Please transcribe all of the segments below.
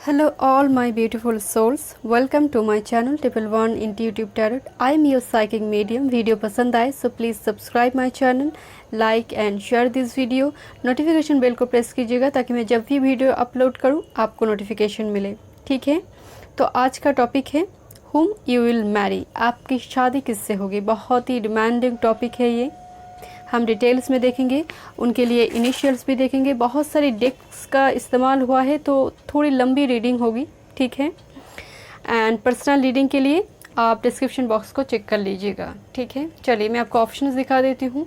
Hello all my beautiful souls, welcome to my channel Triple One Intuitive Tarot. I am your psychic medium. Video पसंद आए so please subscribe my channel, like and share this video. Notification bell को press कीजिएगा ताकि मैं जब भी video upload करूं आपको नोटिफिकेशन मिले। ठीक है, तो आज का टॉपिक है whom you will marry। आपकी शादी किससे होगी। बहुत ही डिमांडिंग टॉपिक है ये। हम डिटेल्स में देखेंगे, उनके लिए इनिशियल्स भी देखेंगे। बहुत सारी डेक्स का इस्तेमाल हुआ है तो थोड़ी लंबी रीडिंग होगी, ठीक है। एंड पर्सनल रीडिंग के लिए आप डिस्क्रिप्शन बॉक्स को चेक कर लीजिएगा, ठीक है। चलिए मैं आपको ऑप्शंस दिखा देती हूँ।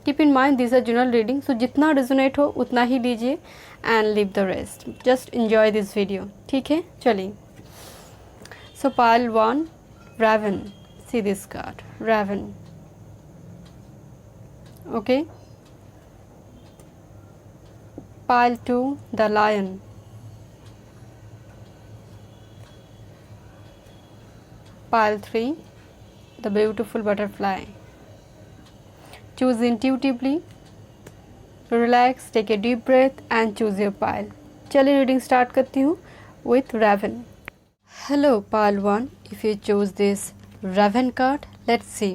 Keep in mind this are general reading, so जितना रेजोनेट हो उतना ही लीजिए and leave the rest. Just enjoy this video, ठीक है। चलिए, so pile 1 Raven, see this card Raven, okay. Pile 2 the Lion, pile 3 the Beautiful Butterfly. Choose intuitively, relax, take a deep breath and choose your pile. चलिए reading start करती हूँ with Raven. Hello pile 1, if you choose this Raven card, let's see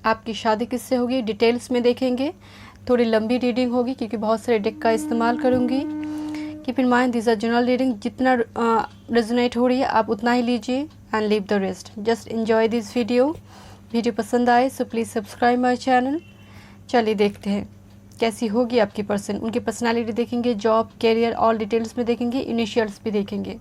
आपकी शादी किससे होगी। Details में देखेंगे, थोड़ी लंबी रीडिंग होगी क्योंकि बहुत सारे डेक का इस्तेमाल करूँगी। Keep in mind this are general reading, जितना रेजोनेट हो रही है आप उतना ही लीजिए and leave the rest. Just enjoy this video. Video पसंद आए so please subscribe my channel. चलिए देखते हैं कैसी होगी आपकी पर्सन। उनकी पर्सनैलिटी देखेंगे, जॉब, कैरियर, ऑल डिटेल्स में देखेंगे, इनिशियल्स भी देखेंगे।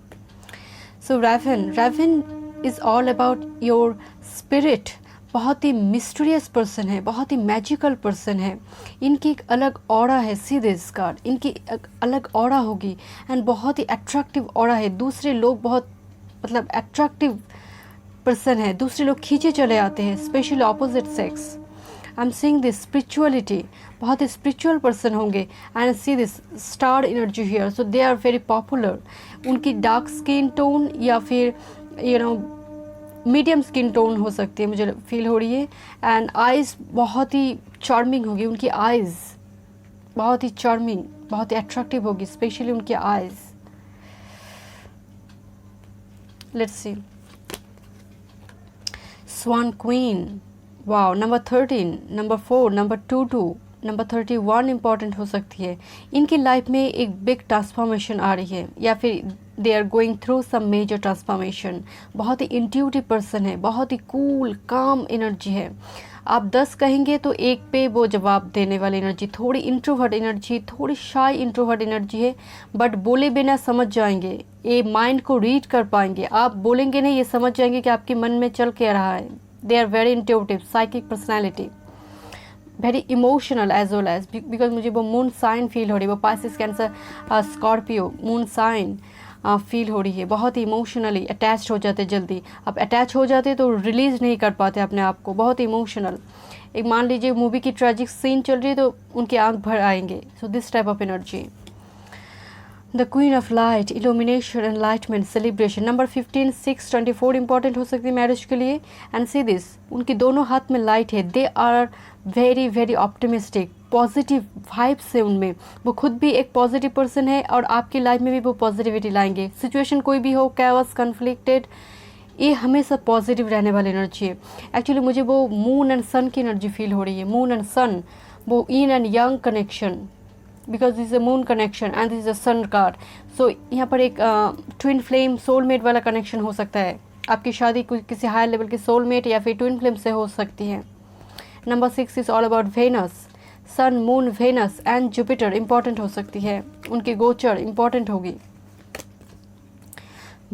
सो Raven is all about your spirit. बहुत ही मिस्टीरियस पर्सन है, बहुत ही मैजिकल पर्सन है। इनकी एक अलग ऑरा है, सी दिस कार्ड, इनकी एक अलग ऑरा होगी एंड बहुत ही अट्रैक्टिव ऑरा है। दूसरे लोग बहुत मतलब अट्रैक्टिव पर्सन है, दूसरे लोग खींचे चले आते हैं, specially opposite sex. I am seeing this spirituality, बहुत ही स्पिरिचुअल पर्सन होंगे and see this star energy here, so they are very popular. उनकी डार्क स्किन टोन या फिर मीडियम स्किन टोन हो सकती है, मुझे फील हो रही है। एंड आइज़ बहुत ही चार्मिंग होगी, उनकी आइज़ बहुत ही चार्मिंग, बहुत ही अट्रैक्टिव होगी, स्पेशली उनकी eyes. Let's see swan queen, wow, number 13, number 4, number 22, number 31 important हो सकती है। इनकी लाइफ में एक बिग ट्रांसफॉर्मेशन आ रही है या फिर they are going through some major transformation. बहुत ही इंट्यूटिव पर्सन है, बहुत ही कूल काम एनर्जी है। आप 10 कहेंगे तो एक पे वो जवाब देने वाली एनर्जी। थोड़ी इंट्रोवर्ट एनर्जी, थोड़ी शाय इंट्रोवर्ट एनर्जी है, बट बोले बिना समझ जाएंगे, ये माइंड को रीड कर पाएंगे। आप बोलेंगे नहीं, ये समझ जाएंगे कि आपके मन में चल क्या रहा है। They are very intuitive, psychic personality, very emotional as well as, because मुझे वो मून साइन फील हो रही है, वो Pisces, Cancer, Scorpio moon sign feel हो रही है। बहुत ही इमोशनली अटैच हो जाते जल्दी। अब अटैच हो जाते तो रिलीज़ नहीं कर पाते अपने आप को, बहुत इमोशनल। एक मान लीजिए मूवी की ट्रेजिक सीन चल रही है तो उनके आंख भर आएंगे। So this type of energy. The queen of light, illumination, enlightenment, celebration. Number 15, 6, 24 important हो सकती है मैरिज के लिए। एंड सी दिस, उनकी दोनों हाथ में लाइट है। They are very very optimistic, positive vibes है उनमें। वो खुद भी एक पॉजिटिव पर्सन है और आपकी लाइफ में भी वो पॉजिटिविटी लाएंगे। सिचुएशन कोई भी हो, कैओस, कन्फ्लिक्टेड, ये हमेशा पॉजिटिव रहने वाली एनर्जी है। एक्चुअली मुझे वो मून एंड सन की एनर्जी फील हो रही है। मून एंड सन, वो yin and yang connection, because this is a moon connection and this is a sun card. So यहाँ पर एक ट्विन फ्लेम सोलमेट वाला कनेक्शन हो सकता है। आपकी शादी किसी हायर लेवल के सोलमेट या फिर ट्विन फ्लेम से हो सकती है। Number 6 is all about Venus, sun, moon, Venus and Jupiter important हो सकती है। उनकी गोचर इंपॉर्टेंट होगी।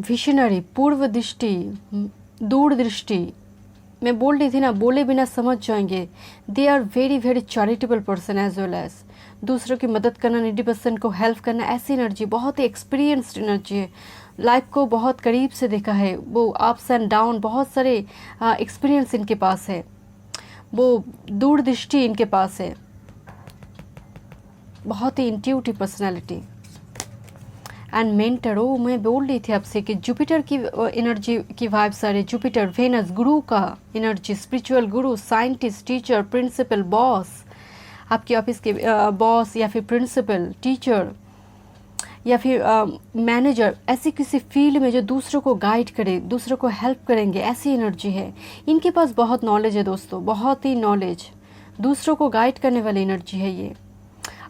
विशनरी, पूर्व दृष्टि, दूरदृष्टि, मैं बोल रही थी ना, बोले बिना समझ जाएंगे। They are very very charitable person as well as, दूसरों की मदद करना, नीडी पर्सन को हेल्प करना, ऐसी एनर्जी। बहुत ही एक्सपीरियंस्ड एनर्जी है, लाइफ को बहुत करीब से देखा है। वो अप्स एंड डाउन, बहुत सारे एक्सपीरियंस इनके पास है। वो दूरदृष्टि इनके पास है, बहुत ही इंट्यूटिव पर्सनैलिटी एंड मेंटर। ओ, मैं बोल रही थी आपसे कि जुपिटर की एनर्जी की वाइब्स आ रही। जुपिटर, वेनस, गुरु का एनर्जी, स्पिरिचुअल गुरु, साइंटिस्ट, टीचर, प्रिंसिपल, बॉस, आपके ऑफिस के बॉस या फिर प्रिंसिपल, टीचर, या फिर मैनेजर, ऐसी किसी फील्ड में जो दूसरों को गाइड करे, दूसरों को हेल्प करेंगे, ऐसी एनर्जी है इनके पास। बहुत नॉलेज है दोस्तों, बहुत ही नॉलेज, दूसरों को गाइड करने वाली एनर्जी है ये।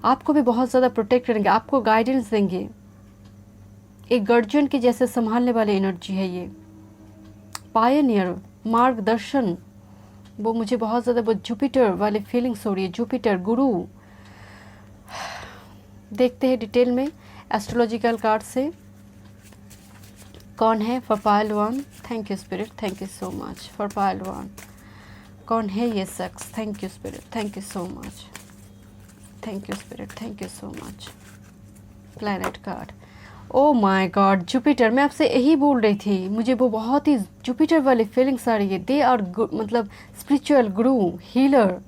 आपको भी बहुत ज़्यादा प्रोटेक्ट करेंगे, आपको गाइडेंस देंगे, एक गार्जियन के जैसे संभालने वाली एनर्जी है ये। पायनियर, मार्गदर्शन, वो मुझे बहुत ज़्यादा वो जुपिटर वाली फीलिंग्स हो रही है। जुपिटर, गुरु। देखते हैं डिटेल में एस्ट्रोलॉजिकल कार्ड से कौन है for Payal one. Thank you spirit, thank you so much for Payal one. कौन है ये शख्स? Thank you spirit, thank you so much, thank you spirit, thank you so much. Planet card, O my God, Jupiter. मैं आपसे यही बोल रही थी, मुझे वो बहुत ही जुपिटर वाली फीलिंग्स आ रही है। दे आर मतलब स्पिरिचुअल गुरु, हीलर,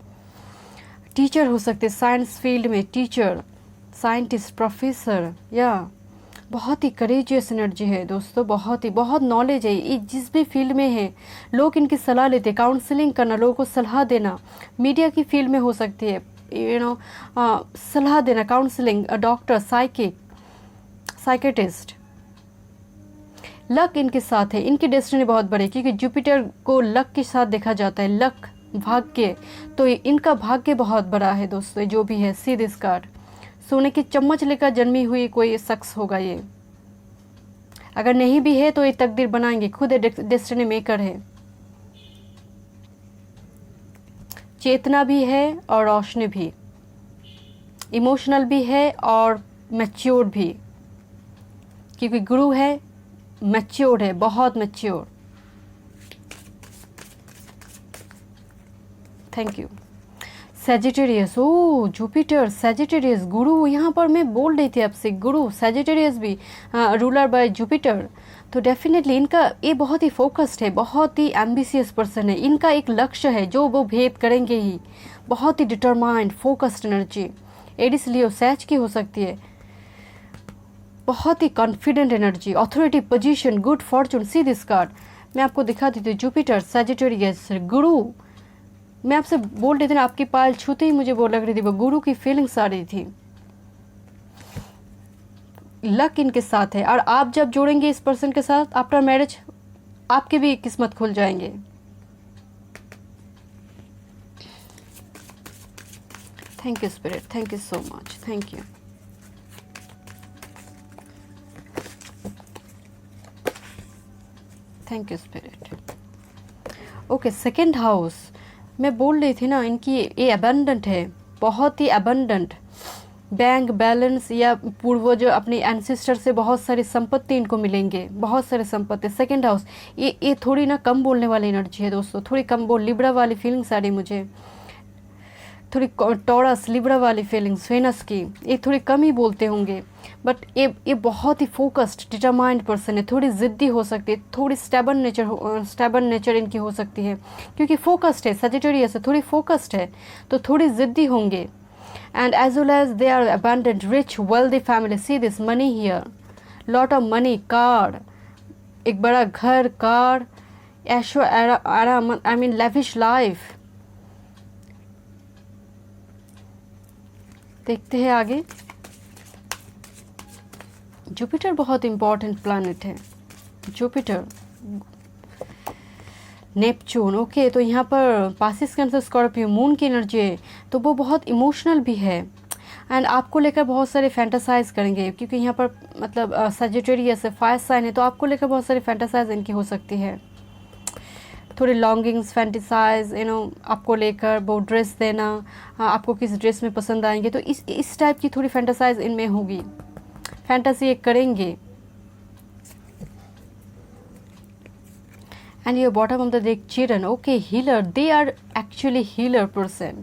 टीचर हो सकते, साइंस फील्ड में टीचर, साइंटिस्ट, प्रोफेसर, या बहुत ही करेजियस एनर्जी है दोस्तों। बहुत नॉलेज है ये, जिस भी फील्ड में है लोग इनकी सलाह लेते हैं। काउंसलिंग करना, लोगों को सलाह देना, मीडिया की फील्ड में हो सकती है, सलाह देना, काउंसलिंग, डॉक्टर, साइकेटिस्ट। लक इनके साथ है, इनकी डेस्टिनी बहुत बड़ी है क्योंकि जुपिटर को लक के साथ देखा जाता है, लक, भाग्य। तो इनका भाग्य बहुत बड़ा है दोस्तों, जो भी है। सी दिस कार्ड, सोने की चम्मच लेकर जन्मी हुई कोई शख्स होगा ये। अगर नहीं भी है तो ये तकदीर बनाएंगे, खुद डेस्टिनी मेकर है। चेतना भी है और रोशनी भी, इमोशनल भी है और मैच्योर भी, क्योंकि गुरु है, मैच्योर है, बहुत mature. Thank you. Sagittarius, oh Jupiter, Sagittarius, गुरु। यहाँ पर मैं बोल रही थी आपसे, गुरु, सैजिटेरियस भी रूलर बाय जुपिटर। तो डेफिनेटली इनका ये बहुत ही फोकस्ड है, बहुत ही एम्बिशियस पर्सन है। इनका एक लक्ष्य है जो वो भेद करेंगे ही। बहुत ही determined, focused energy. Aries, Leo, Sag की हो सकती है। बहुत ही confident energy, authority, position, good fortune. See this card, मैं आपको दिखा दी थी, जुपिटर, सैजिटेरियस, गुरु। मैं आपसे बोल रही थी ना, आपकी पायल छूते ही मुझे वो लग रही थी, वो गुरु की फीलिंग्स आ रही थी। लक इनके साथ है, और आप जब जोड़ेंगे इस पर्सन के साथ आफ्टर मैरिज, आपके भी किस्मत खुल जाएंगे। Thank you spirit, thank you so much, thank you. Thank you spirit. Okay, second house, मैं बोल रही थी ना, इनकी ये अबंडेंट है, बहुत ही अबंडेंट। बैंक बैलेंस, या पूर्वज अपने एंसेस्टर से बहुत सारी संपत्ति इनको मिलेंगे, बहुत सारे संपत्ति। सेकंड हाउस, ये थोड़ी ना कम बोलने वाली एनर्जी है दोस्तों, थोड़ी कम बोल, लिब्रा वाली फीलिंग्स आ रही मुझे, थोड़ी टॉरस, लिब्रा वाली फीलिंग्स, वेनस की। ये थोड़ी कम ही बोलते होंगे, बट ये बहुत ही फोकस्ड, डिटरमाइंड पर्सन है। थोड़ी ज़िद्दी हो सकती है, थोड़ी स्टैबन नेचर इनकी हो सकती है, क्योंकि फोकस्ड है, सजिटेरियस है, थोड़ी फोकस्ड है, तो थोड़ी ज़िद्दी होंगे। And as well as they are abundant, rich, wealthy family. See this money here, lot of money, car, एक बड़ा घर, कार, ऐशो आराम, आई मीन लेविश लाइफ। देखते हैं आगे। जुपिटर बहुत इंपॉर्टेंट प्लैनेट है, जुपिटर, नेपच्यून। ओके, तो यहाँ पर पासिस कैंसर स्कॉर्पियो, मून की एनर्जी है, तो वो बहुत इमोशनल भी है एंड आपको लेकर बहुत सारे फैंटासाइज करेंगे, क्योंकि यहाँ पर मतलब सजिटेरियस है, फायर साइन है, तो आपको लेकर बहुत सारी फैंटासाइज इनकी हो सकती है। थोड़ी लॉन्गिंग्स, फैंटासाइज, आपको लेकर वो ड्रेस देना, आपको किस ड्रेस में पसंद आएंगे, तो इस टाइप की थोड़ी फैंटासाइज इनमें होगी, फैंटासी एक करेंगे। And your bottom of the deck, children, okay, healer, they are actually healer person,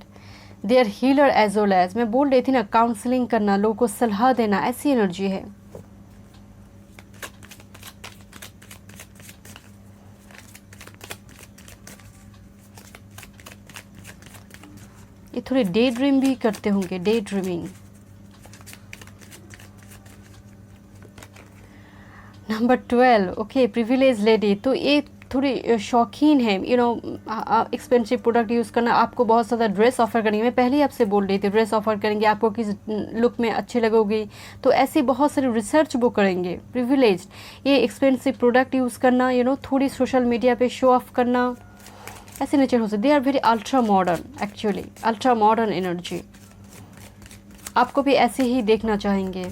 they are healer as well as, मैं बोल रही थी ना, काउंसलिंग करना, लोगों को सलाह देना, ऐसी एनर्जी है। ये थोड़े डे ड्रीम भी करते होंगे, day dreaming. Number 12, okay, privilege lady, तो ये थोड़ी शौकीन है एक्सपेंसिव प्रोडक्ट यूज़ करना, आपको बहुत ज़्यादा ड्रेस ऑफ़र करेंगे। मैं पहले ही आपसे बोल रही थी, ड्रेस ऑफ़र करेंगे, आपको किस लुक में अच्छी लगोगी, तो ऐसी बहुत सारी रिसर्च वो करेंगे। प्रिविलेज्ड ये एक्सपेंसिव प्रोडक्ट यूज़ करना, थोड़ी सोशल मीडिया पे शो ऑफ करना, ऐसे नेचर हो सकते। They are very ultra modern, actually ultra modern energy. आपको भी ऐसे ही देखना चाहेंगे।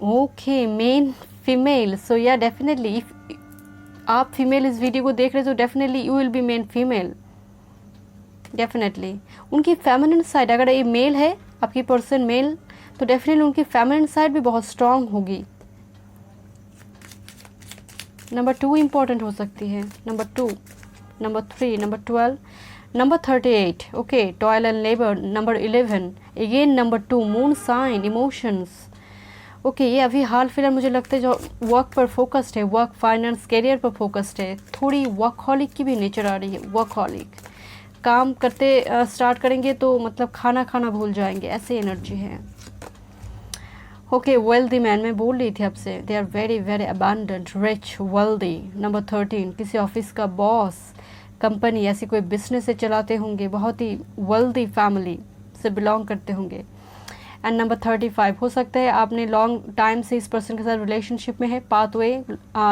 ओके, मेन फीमेल, सो या डेफिनेटली इफ आप फीमेल इस वीडियो को देख रहे हो तो definitely you will be main female, definitely. उनकी फेमिनिन साइड, अगर ये मेल है आपकी पर्सन मेल, तो डेफिनेटली उनकी फेमिनिन साइड भी बहुत स्ट्रांग होगी। नंबर 2 इम्पॉर्टेंट हो सकती है, number 2, number 3, number 12, number 38, okay, toil and labour, number 11, again number 2, moon sign, emotions, okay. ये अभी हाल फिलहाल मुझे लगता है जो वर्क पर फोकस्ड है, वर्क, फाइनेंस, करियर पर फोकस्ड है। थोड़ी वर्कहॉलिक की भी नेचर आ रही है, वर्कहॉलिक, काम करते स्टार्ट करेंगे तो मतलब खाना खाना भूल जाएंगे, ऐसी एनर्जी है। ओके, वेल्दी मैन, मैं बोल रही थी आपसे, they are very very abundant, rich, wealthy. Number 13, किसी ऑफिस का बॉस, कंपनी, ऐसी कोई बिजनेस से चलाते होंगे, बहुत ही वेल्दी फैमिली से बिलोंग करते होंगे। एंड नंबर 35, हो सकता है आपने लॉन्ग टाइम से इस पर्सन के साथ रिलेशनशिप में है, पाथवे,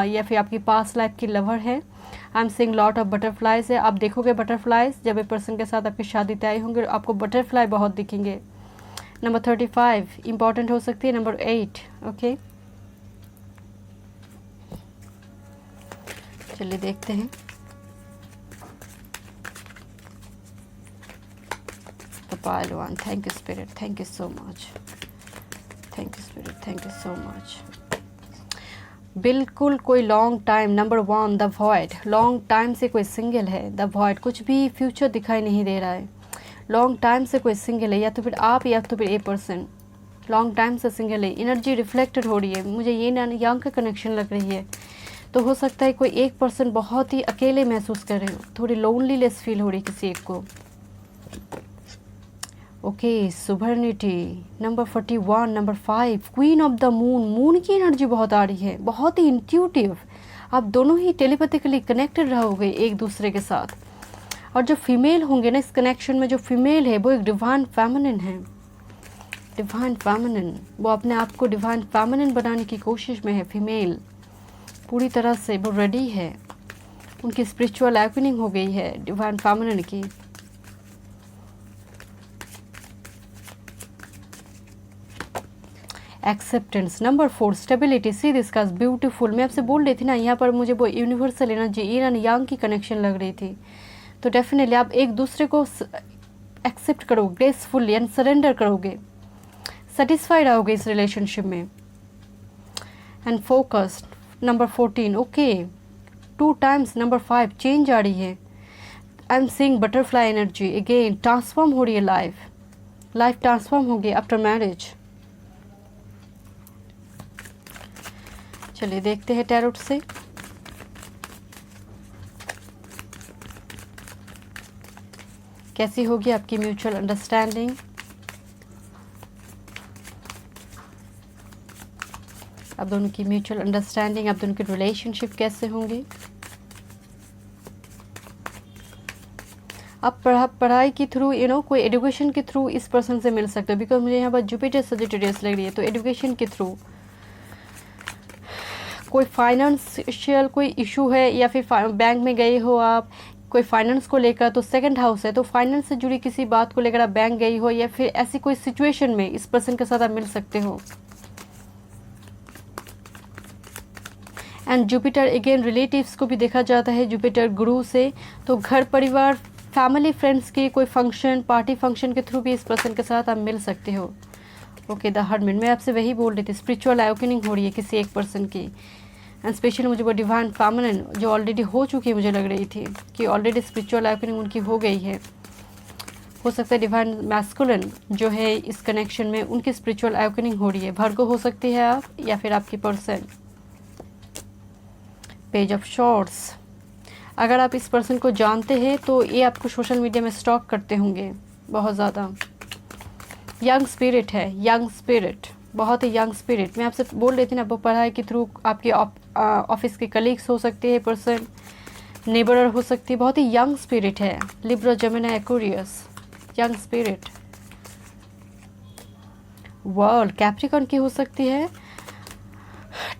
या फिर आपकी पास्ट लाइफ की लवर है। I am seeing lot of butterflies है। आप देखोगे बटरफ्लाइज, जब एक पर्सन के साथ आपकी शादी तय होंगे आपको बटरफ्लाई बहुत दिखेंगे। नंबर 35 इंपॉर्टेंट हो सकती है। नंबर 8, ओके, चलिए देखते हैं। The pile one, thank you spirit, thank you so much, thank you spirit, thank you so much। बिल्कुल कोई long time, number 1, the void, long time से कोई सिंगल है, द वॉइड, कुछ भी फ्यूचर दिखाई नहीं दे रहा है। लॉन्ग टाइम से कोई सिंगल है, या तो फिर आप या तो फिर ए पर्सन लॉन्ग टाइम से सिंगल है। एनर्जी रिफ्लेक्टेड हो रही है, मुझे ये यंग का कनेक्शन लग रही है। तो हो सकता है कोई एक पर्सन बहुत ही अकेले महसूस कर रहे हो, थोड़ी लोनलीनेस फील हो रही किसी एक को। Okay, sovereignty, number 41, number 5, queen of the moon, moon की एनर्जी बहुत आ रही है, बहुत ही इंट्यूटिव। आप दोनों ही टेलीपैथिकली कनेक्टेड रहोगे एक दूसरे के साथ। और जो फीमेल होंगे ना इस कनेक्शन में, जो फीमेल है वो एक डिवाइन फेमिनिन है, डिवाइन फेमिनिन, वो अपने आप को डिवाइन फेमिनिन बनाने की कोशिश में है। फीमेल पूरी तरह से वो रेडी है, उनकी स्पिरिचुअल अवेकनिंग हो गई है डिवाइन फेमिनिन की। Acceptance, number 4, stability, see this का ब्यूटीफुल। मैं आपसे बोल रही थी ना, यहाँ पर मुझे वो universal energy in and yang की कनेक्शन लग रही थी। तो डेफिनेटली आप एक दूसरे को एक्सेप्ट करोगे ग्रेसफुली एंड सरेंडर करोगे, सेटिस्फाइड रहोगे इस रिलेशनशिप में। And focused, number 14, okay, 2 times, number 5, change आ रही है। I am seeing butterfly energy, again transform हो रही है लाइफ ट्रांसफॉर्म होगी आफ्टर मैरिज। चलिए देखते हैं टैरोट से। कैसी होगी आपकी म्यूचुअल अंडरस्टैंडिंग। आप दोनों की म्यूचुअल अंडरस्टैंडिंग, आप दोनों की रिलेशनशिप कैसे होंगे। आप पढ़ाई के थ्रू कोई एजुकेशन के थ्रू इस पर्सन से मिल सकते हो, बिकॉज मुझे यहाँ पर जुपिटर सजिटेरियस लग रही है। तो एजुकेशन के थ्रू कोई फाइनेंशियल कोई इशू है, या फिर बैंक में गए हो आप कोई फाइनेंस को लेकर, तो सेकंड हाउस है, तो फाइनेंस से जुड़ी किसी बात को लेकर आप बैंक गई हो, या फिर ऐसी कोई सिचुएशन में इस पर्सन के साथ आप मिल सकते हो। एंड जुपिटर अगेन रिलेटिव्स को भी देखा जाता है, जुपिटर गुरु से, तो घर परिवार फैमिली फ्रेंड्स के कोई फंक्शन पार्टी फंक्शन के थ्रू भी इस पर्सन के साथ आप मिल सकते हो। ओके, द हर्मिट, मैं आपसे वही बोल रही थी, स्पिरिचुअल अवेकनिंग हो रही है किसी एक पर्सन की। एंड स्पेशली मुझे वो डिवाइन फेमिनिन जो ऑलरेडी हो चुकी है, मुझे लग रही थी कि ऑलरेडी स्पिरिचुअल अवेकनिंग उनकी हो गई है। हो सकता है डिवाइन मैस्कुलिन जो है इस कनेक्शन में उनकी स्पिरिचुअल अवेकनिंग हो रही है। भर्गो हो सकती है आप, या फिर आपकी पर्सन। पेज ऑफ शॉर्ट्स, अगर आप इस पर्सन को जानते हैं तो ये आपको सोशल मीडिया में स्टॉक करते होंगे बहुत ज़्यादा। यंग स्पिरिट है, यंग स्पिरिट, बहुत ही यंग स्पिरिट। मैं आपसे बोल रही थी ना, वो पढ़ाई के थ्रू आपके ऑफिस के कलीग्स हो सकते हैं, पर्सन नेबर हो सकती है। बहुत ही यंग स्पिरिट है। Libra, Gemini, Aquarius, young spirit. World Capricorn की हो सकती है,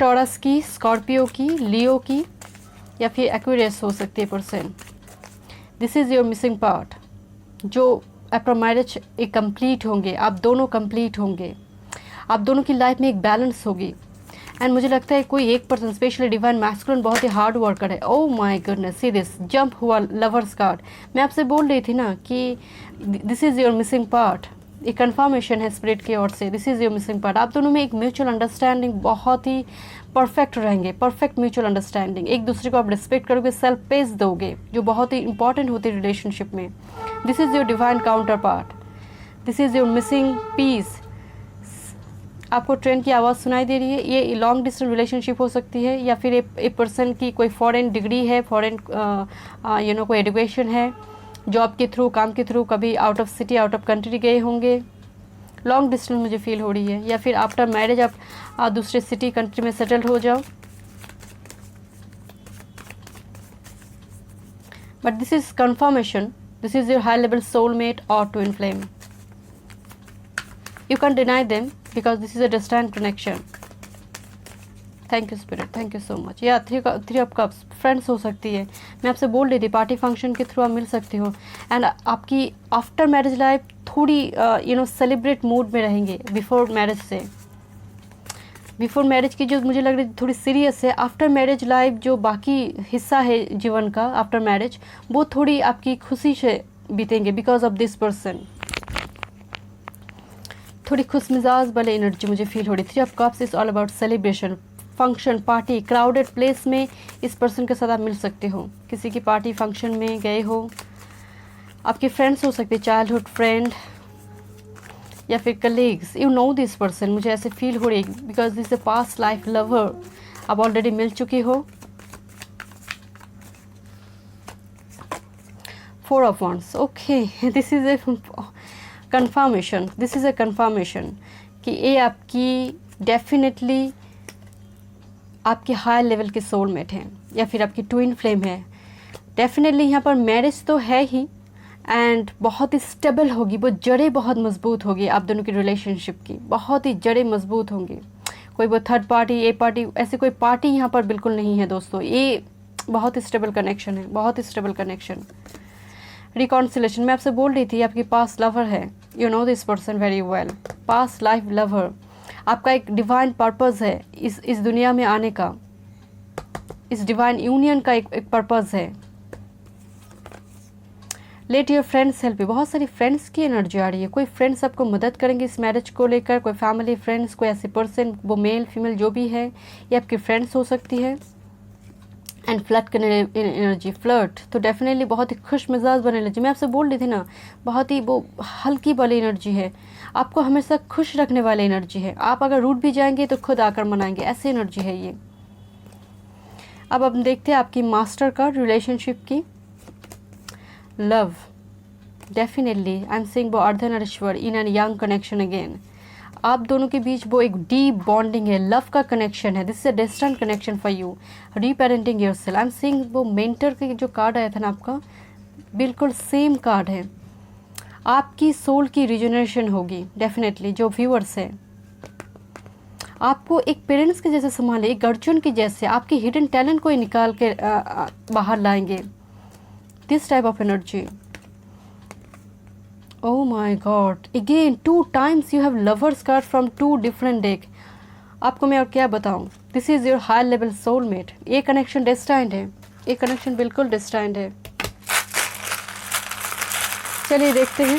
टॉरस की, स्कॉर्पियो की, लियो की, या फिर एक्वेरियस हो सकती है person. This is your missing part, जो आफ्टर मैरिज एक कंप्लीट होंगे, आप दोनों कंप्लीट होंगे, आप दोनों की लाइफ में एक बैलेंस होगी। एंड मुझे लगता है कोई एक पर्सन, स्पेशली डिवाइन मैस्कुलिन, बहुत ही हार्ड वर्कर है। Oh my goodness, see this jump हुआ लवर्स कार्ड। मैं आपसे बोल रही थी ना कि this is your missing part, एक कन्फर्मेशन है स्पिरिट की ओर से, this is your missing part. आप दोनों में एक म्यूचुअल अंडरस्टैंडिंग बहुत ही परफेक्ट रहेंगे, परफेक्ट म्यूचुअल अंडरस्टैंडिंग। एक दूसरे को आप रिस्पेक्ट करोगे, सेल्फ पेस दोगे, जो बहुत ही इंपॉर्टेंट होती है रिलेशनशिप में। This is your divine counterpart, this is your missing piece. आपको ट्रेन की आवाज़ सुनाई दे रही है, ये लॉन्ग डिस्टेंस रिलेशनशिप हो सकती है, या फिर एक पर्सन की कोई फॉरेन डिग्री है, फॉरेन कोई एजुकेशन है, जॉब के थ्रू, काम के थ्रू कभी out of city, out of country गए होंगे। लॉन्ग डिस्टेंस मुझे फील हो रही है, या फिर आफ्टर मैरिज आप दूसरे सिटी, कंट्री में सेटल हो जाओ। But this is confirmation, this is your high level soulmate और twin flame. You can't deny them because this is a destined connection. Thank you spirit, thank you so much. या three of cups, friends हो सकती है। मैं आपसे बोल रही थी पार्टी फंक्शन के थ्रू आप मिल सकते हो। एंड आपकी आफ्टर मैरिज लाइफ थोड़ी सेलिब्रेट मूड में रहेंगे बिफोर मैरिज से। बिफोर मैरिज की जो मुझे लग रही थी थोड़ी सीरियस है, आफ्टर मैरिज लाइफ जो बाकी हिस्सा है जीवन का आफ्टर मैरिज, वो थोड़ी आपकी खुशी से बीतेंगे बिकॉज ऑफ दिस पर्सन। थोड़ी खुश मिजाज वाली एनर्जी मुझे फील हो रही थी। Of cups is all about celebration, function, party, crowded place में इस पर्सन के साथ आप मिल सकते हो। किसी की पार्टी फंक्शन में गए हो, आपके फ्रेंड्स हो सकते, चाइल्डहुड फ्रेंड या फिर colleagues. You know this person, मुझे ऐसे फील हो रही है because this a past life lover, आप ऑलरेडी मिल चुकी हो। 4 of Wands, okay, this is a confirmation, this is a confirmation कि ये आपकी डेफिनेटली आपके हाई लेवल के सोलमेट हैं, या फिर आपकी ट्विन फ्लेम है। डेफिनेटली यहाँ पर मैरिज तो है ही, एंड बहुत ही स्टेबल होगी, वो जड़ें बहुत मजबूत होगी आप दोनों की रिलेशनशिप की, बहुत ही जड़ें मजबूत होंगी। कोई वो थर्ड पार्टी, ए पार्टी, ऐसे कोई पार्टी यहाँ पर बिल्कुल नहीं है दोस्तों। ये बहुत ही स्टेबल कनेक्शन है, बहुत ही स्टेबल कनेक्शन। रिकॉन्सिलेशन, मैं आपसे बोल रही थी आपकी पास्ट लवर है, you know this person very well, past life lover. आपका एक डिवाइन पर्पस है इस दुनिया में आने का, इस डिवाइन यूनियन का एक पर्पस है। Let your friends help you, बहुत सारी फ्रेंड्स की एनर्जी आ रही है। कोई फ्रेंड्स आपको मदद करेंगे इस मैरिज को लेकर, कोई फैमिली फ्रेंड्स, कोई ऐसे पर्सन, वो मेल फीमेल जो भी है, ये आपकी फ्रेंड्स हो सकती है। एंड फ्लर्ट करने एनर्जी, फ्लर्ट तो डेफिनेटली बहुत ही खुश मिजाज बने एनर्जी। मैं आपसे बोल रही थी ना, बहुत ही वो हल्की वाली एनर्जी है, आपको हमेशा खुश रखने वाली एनर्जी है। आप अगर रूठ भी जाएंगे तो खुद आकर मनाएंगे, ऐसी एनर्जी है ये। अब हम देखते हैं आपकी मास्टर कार्ड रिलेशनशिप की। Love, definitely I am saying वो Ardhanarishvara yin and yang connection again. आप दोनों के बीच वो एक डीप बॉन्डिंग है, लव का कनेक्शन है। This is a distant connection for you, reparenting yourself. I am seeing वो मेंटर के जो कार्ड आया था ना आपका, बिल्कुल सेम कार्ड है। आपकी सोल की रिजनरेशन होगी डेफिनेटली। जो व्यूअर्स है, आपको एक पेरेंट्स के जैसे संभाले, एक गार्जियन के जैसे, आपके हिडन टैलेंट को ही निकाल के बाहर लाएंगे। This type of energy. Oh my God! Again, 2 times you have lovers card from 2 different deck. आपको मैं और क्या बताऊँ? This is your high level soulmate. ये कनेक्शन destined है, ये कनेक्शन बिल्कुल destined है। चलिए देखते हैं।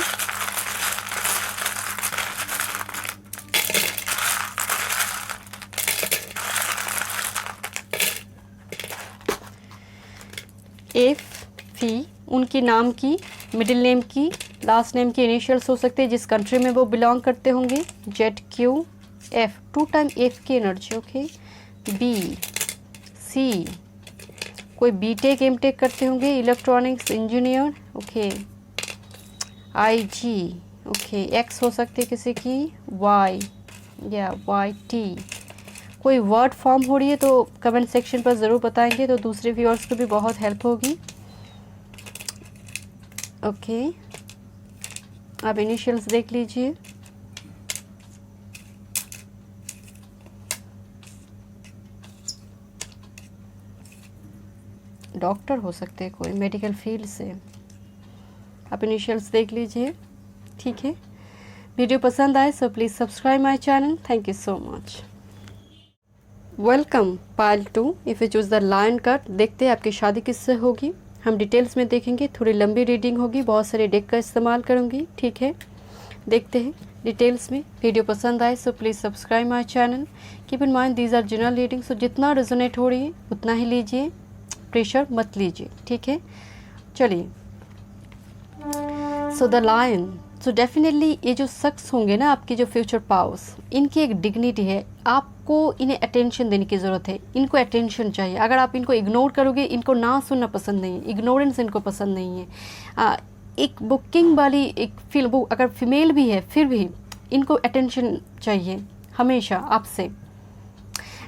एफ फी उनकी नाम की, मिडिल नेम की, लास्ट नेम की इनिशियल्स हो सकते हैं, जिस कंट्री में वो बिलोंग करते होंगे। Z Q F, 2 time F की एनर्जी। ओके, बी सी, कोई बीटेक एमटेक करते होंगे, इलेक्ट्रॉनिक्स इंजीनियर। ओके, आई जी, ओके, एक्स हो सकती है किसी की, वाई, या YT। कोई वर्ड फॉर्म हो रही है तो कमेंट सेक्शन पर ज़रूर बताएंगे, तो दूसरे व्यूअर्स को भी बहुत हेल्प होगी। ओके, आप इनिशियल्स देख लीजिए। डॉक्टर हो सकते हैं, कोई मेडिकल फील्ड से। आप इनिशियल्स देख लीजिए, ठीक है। वीडियो पसंद आए so please subscribe my channel. Thank you so much. Welcome pile 2। If you choose the lion card, देखते हैं आपकी शादी किससे होगी। हम डिटेल्स में देखेंगे, थोड़ी लंबी रीडिंग होगी, बहुत सारे डेक का इस्तेमाल करूँगी, ठीक है। देखते हैं डिटेल्स में। वीडियो पसंद आए so please subscribe my channel. Keep in mind these are general reading, so जितना रेजोनेट हो रही है उतना ही लीजिए, प्रेशर मत लीजिए, ठीक है। चलिए, so the lion. So definitely ये जो शख्स होंगे ना, आपके जो फ्यूचर पावर्स, इनकी एक डिग्निटी है, आपको इन्हें अटेंशन देने की ज़रूरत है। इनको अटेंशन चाहिए। अगर आप इनको इग्नोर करोगे, इनको ना सुनना पसंद नहीं है, इग्नोरेंस इनको पसंद नहीं है। एक बुकिंग वाली एक फील, वो अगर फीमेल भी है फिर भी इनको अटेंशन चाहिए हमेशा आपसे।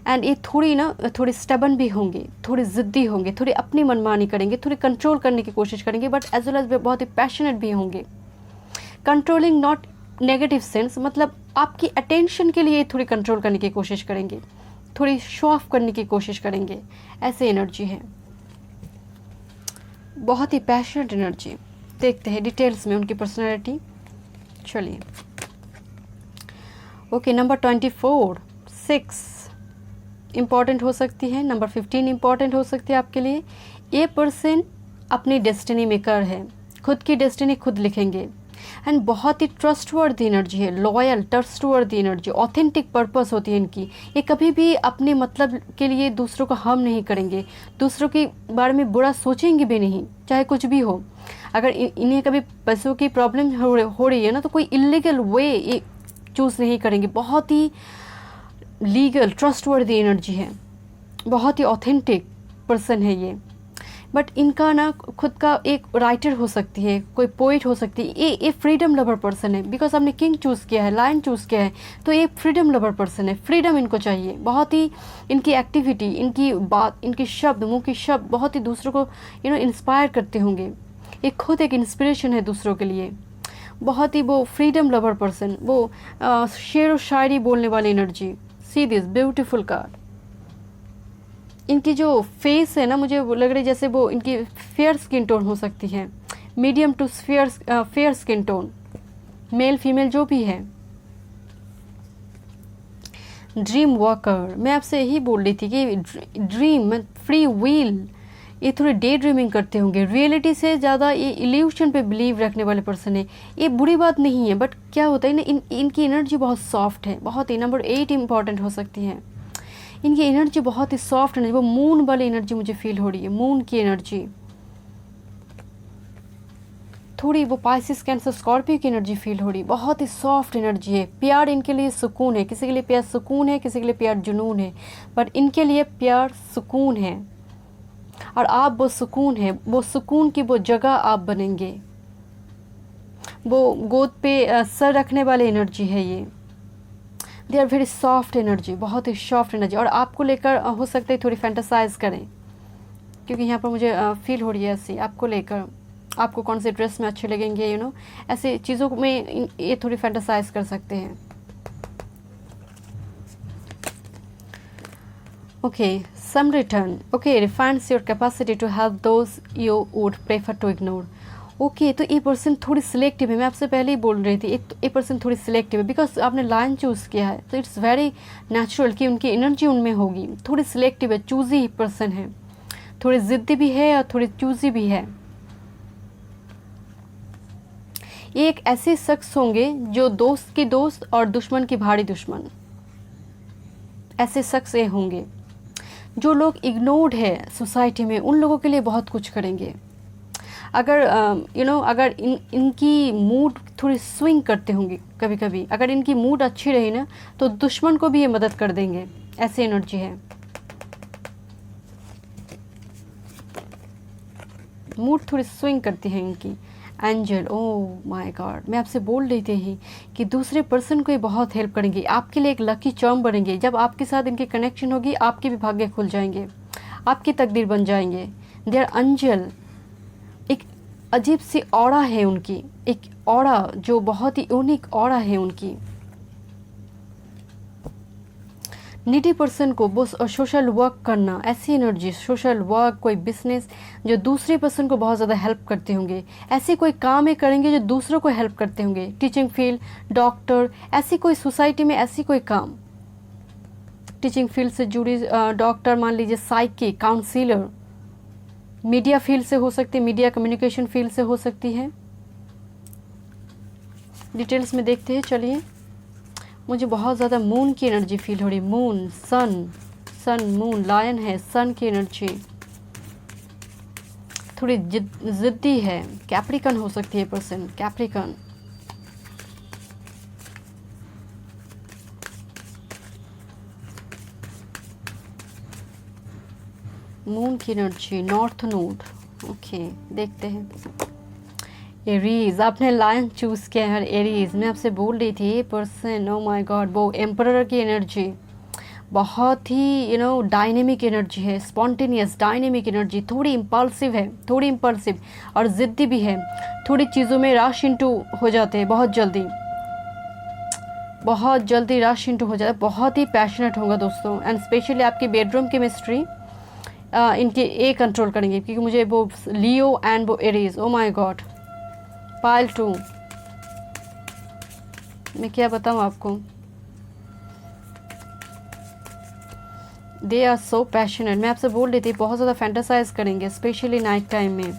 एंड ये थोड़ी स्टबन भी होंगे, थोड़ी ज़िद्दी होंगे, थोड़ी अपनी मनमानी करेंगे, थोड़ी कंट्रोल करने की कोशिश करेंगे, बट एज वेल एज बहुत ही पैशनेट भी होंगे। कंट्रोलिंग नॉट नेगेटिव सेंस, मतलब आपकी अटेंशन के लिए थोड़ी कंट्रोल करने की कोशिश करेंगे, थोड़ी शो ऑफ करने की कोशिश करेंगे, ऐसे एनर्जी है। बहुत ही पैशनेट एनर्जी। देखते हैं डिटेल्स में उनकी पर्सनैलिटी। चलिए, ओके, नंबर 24, 6 इम्पॉर्टेंट हो सकती है, नंबर 15 इम्पॉर्टेंट हो सकती है आपके लिए। ये पर्सन अपनी डेस्टिनी मेकर है, खुद की डेस्टिनी खुद लिखेंगे। एंड बहुत ही ट्रस्टवर्दी एनर्जी है, loyal trustworthy energy, authentic purpose होती है इनकी। ये कभी भी अपने मतलब के लिए दूसरों को हार्म नहीं करेंगे, दूसरों के बारे में बुरा सोचेंगे भी नहीं, चाहे कुछ भी हो। अगर इन्हें कभी पैसों की प्रॉब्लम हो रही है ना, तो कोई इलीगल वे ये चूज़ नहीं करेंगे। बहुत ही लीगल ट्रस्टवर्दी एनर्जी है, बहुत ही ऑथेंटिक पर्सन है ये। बट इनका ना खुद का एक राइटर हो सकती है, कोई पोइट हो सकती है। ये फ्रीडम लवर पर्सन है, बिकॉज आपने किंग चूज़ किया है, लायन चूज़ किया है, तो ये फ्रीडम लवर पर्सन है। फ्रीडम इनको चाहिए। बहुत ही इनकी एक्टिविटी, इनकी बात, इनके शब्द, मुंह के शब्द बहुत ही दूसरों को इंस्पायर करते होंगे। ये खुद एक इंस्पिरेशन है दूसरों के लिए। बहुत ही वो फ्रीडम लवर पर्सन, वो शेर व शायरी बोलने वाली energy. See this beautiful card. इनकी जो फेस है ना, मुझे वो लग रही है जैसे वो इनकी फेयर स्किन टोन हो सकती है, medium to fair skin tone, male female जो भी है। ड्रीम वॉकर, मैं आपसे यही बोल रही थी कि ड्रीम, फ्री व्हील, ये थोड़ी डे ड्रीमिंग करते होंगे। रियलिटी से ज़्यादा ये इल्यूशन पे बिलीव रखने वाले पर्सन है। ये बुरी बात नहीं है, बट क्या होता है ना, इनकी एनर्जी बहुत सॉफ्ट है, बहुत ही। नंबर 8 इम्पॉर्टेंट हो सकती है। इनकी एनर्जी बहुत ही सॉफ्ट एनर्जी, वो मून वाली एनर्जी मुझे फील हो रही है, मून की एनर्जी। थोड़ी वो पाइसिस, कैंसर, स्कॉर्पियो की एनर्जी फील हो रही है। बहुत ही सॉफ्ट एनर्जी है। प्यार इनके लिए सुकून है। किसी के लिए प्यार सुकून है, किसी के लिए प्यार जुनून है, बट इनके लिए प्यार सुकून है। और आप वो सुकून है, वो सुकून की वो जगह आप बनेंगे। वो गोद पे सर रखने वाले एनर्जी है ये। They are very soft energy, बहुत ही सॉफ्ट एनर्जी। और आपको लेकर हो सकता है थोड़ी फैंटासाइज करें, क्योंकि यहाँ पर मुझे फील हो रही है ऐसी, आपको लेकर, आपको कौन से ड्रेस में अच्छे लगेंगे, ऐसे चीज़ों में ये थोड़ी फैंटासाइज कर सकते हैं। Okay, some return. Okay, refines your capacity to help those you would prefer to ignore. Okay, तो ये पर्सन थोड़ी सिलेक्टिव है। मैं आपसे पहले ही बोल रही थी, ये पर्सन थोड़ी सिलेक्टिव है, बिकॉज आपने लाइन चूज़ किया है, तो इट्स वेरी नेचुरल कि उनकी एनर्जी उनमें होगी। थोड़ी सिलेक्टिव है, चूज़ी पर्सन है, थोड़ी ज़िद्दी भी है और थोड़ी चूज़ी भी है। ये एक ऐसे शख्स होंगे जो दोस्त की दोस्त और दुश्मन की भारी दुश्मन, ऐसे शख्स ये होंगे। जो लोग इग्नोर्ड है सोसाइटी में, उन लोगों के लिए बहुत कुछ करेंगे। अगर अगर इनकी मूड थोड़ी स्विंग करते होंगे कभी कभी, अगर इनकी मूड अच्छी रही ना, तो दुश्मन को भी ये मदद कर देंगे। ऐसी एनर्जी है। मूड थोड़ी स्विंग करती है इनकी, एंजल, ओह माय गॉड, मैं आपसे बोल रही थी ही कि दूसरे पर्सन को ये बहुत हेल्प करेंगे, आपके लिए एक लकी चार्म बनेंगे। जब आपके साथ इनकी कनेक्शन होगी, आपके भी भाग्य खुल जाएंगे, आपकी तकदीर बन जाएंगे। देयर एंजल, एक अजीब सी ऑरा है उनकी, एक ऑरा जो बहुत ही यूनिक ऑरा है उनकी। नीडी पर्सन को वो सोशल वर्क करना, ऐसी एनर्जी, सोशल वर्क, कोई बिजनेस जो दूसरे पर्सन को बहुत ज़्यादा हेल्प करते होंगे, ऐसे कोई काम ये करेंगे जो दूसरों को हेल्प करते होंगे। टीचिंग फील्ड, डॉक्टर, ऐसी कोई सोसाइटी में ऐसी कोई काम, टीचिंग फील्ड से जुड़ी, डॉक्टर मान लीजिए, साइकी, काउंसिलर, मीडिया फील्ड से हो सकती है, मीडिया कम्युनिकेशन फील्ड से हो सकती है। डिटेल्स में देखते हैं, चलिए। मुझे बहुत ज़्यादा मून की एनर्जी फील हो रही, मून, सन, सन, मून, लायन है, सन की एनर्जी थोड़ी जिद्दी है। कैप्रिकन हो सकती है पर्सन, कैप्रिकन। मून की एनर्जी, नॉर्थ नोड, ओके, देखते हैं। एरीज, आपने लायन चूज किया है। एरीज, मैं आपसे बोल रही थी पर्सन, ओ माय गॉड, वो एम्परर की एनर्जी बहुत ही डायनेमिक एनर्जी है, स्पॉन्टेनियस डायनेमिक एनर्जी, थोड़ी इम्पल्सिव है, थोड़ी इम्पल्सिव और ज़िद्दी भी है। थोड़ी चीज़ों में रश इनटू हो जाते हैं, बहुत जल्दी, बहुत जल्दी रश इनटू हो जाता है। बहुत ही पैशनेट होगा दोस्तों, एंड स्पेशली आपकी बेडरूम केमिस्ट्री इनके ए कंट्रोल करेंगे, क्योंकि मुझे वो लियो एंड वो Aries, O my God, pile 2, मैं क्या बताऊँ आपको। दे आर सो पैशनेट, मैं आपसे बोल रही थी बहुत ज़्यादा फैंटासाइज करेंगे, स्पेशली नाइट टाइम में।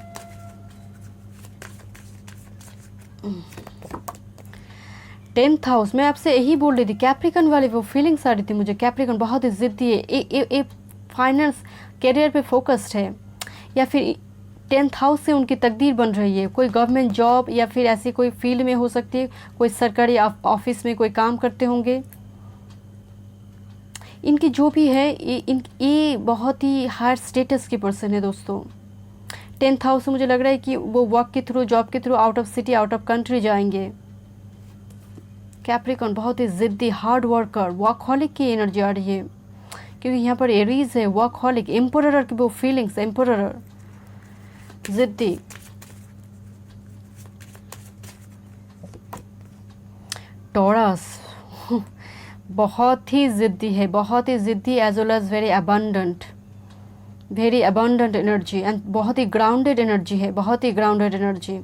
टेंथ हाउस, मैं आपसे यही बोल रही थी, कैप्रिकन वाली वो फीलिंग्स आ रही थी मुझे। कैप्रिकन बहुत ही ज़िद्दी है, फाइनेंस करियर पे फोकस्ड है, या फिर 10th हाउस से उनकी तकदीर बन रही है। कोई गवर्नमेंट जॉब या फिर ऐसी कोई फील्ड में हो सकती है, कोई सरकारी ऑफिस में कोई काम करते होंगे। इनकी जो भी है, ये बहुत ही हायर स्टेटस की पर्सन है दोस्तों। 10th हाउस से मुझे लग रहा है कि वो वर्क के थ्रू, जॉब के through out of city, out of country जाएंगे। कैप्रिकॉन बहुत ही ज़िद्दी, हार्ड वर्कर, वर्कहॉलिक की एनर्जी आ रही है, क्योंकि यहाँ पर एरीज है, वर्कहॉलिक, एम्परर की वो फीलिंग्स, एम्परर, ज़िद्दी। टॉरस बहुत ही ज़िद्दी है, बहुत ही ज़िद्दी, as well as very abundant energy, and बहुत ही ग्राउंडेड एनर्जी है, बहुत ही ग्राउंडेड एनर्जी।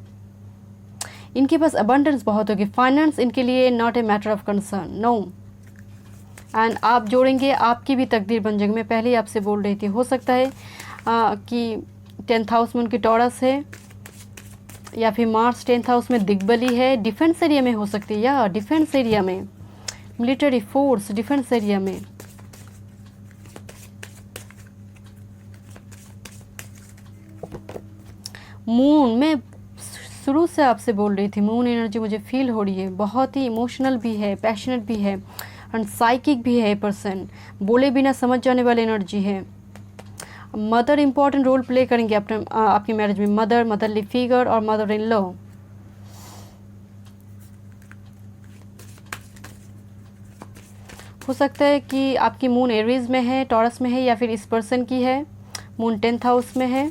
इनके पास अबंडेंस बहुत होगी। फाइनेंस इनके लिए not a matter of concern, no. And आप जोड़ेंगे, आपकी भी तकदीर बन जाएगी। मैं पहले ही आपसे बोल रही थी, हो सकता है कि 10th हाउस में उनकी टॉरस है, या फिर मार्स 10th हाउस में दिग्बली है। डिफेंस एरिया में हो सकती है, या डिफेंस एरिया में, मिलिट्री फोर्स, डिफेंस एरिया में। मून, मैं शुरू से आपसे बोल रही थी, मून एनर्जी मुझे फील हो रही है, बहुत ही इमोशनल भी है, पैशनेट भी है, एंड साइकिक भी है पर्सन, बोले बिना समझ जाने वाली एनर्जी है। मदर इंपॉर्टेंट रोल प्ले करेंगे अपने आपकी मैरिज में, मदर, मदरली फिगर और मदर इन लॉ। हो सकता है कि आपकी मून एरीज में है, टॉरस में है, या फिर इस पर्सन की है मून 10th हाउस में है।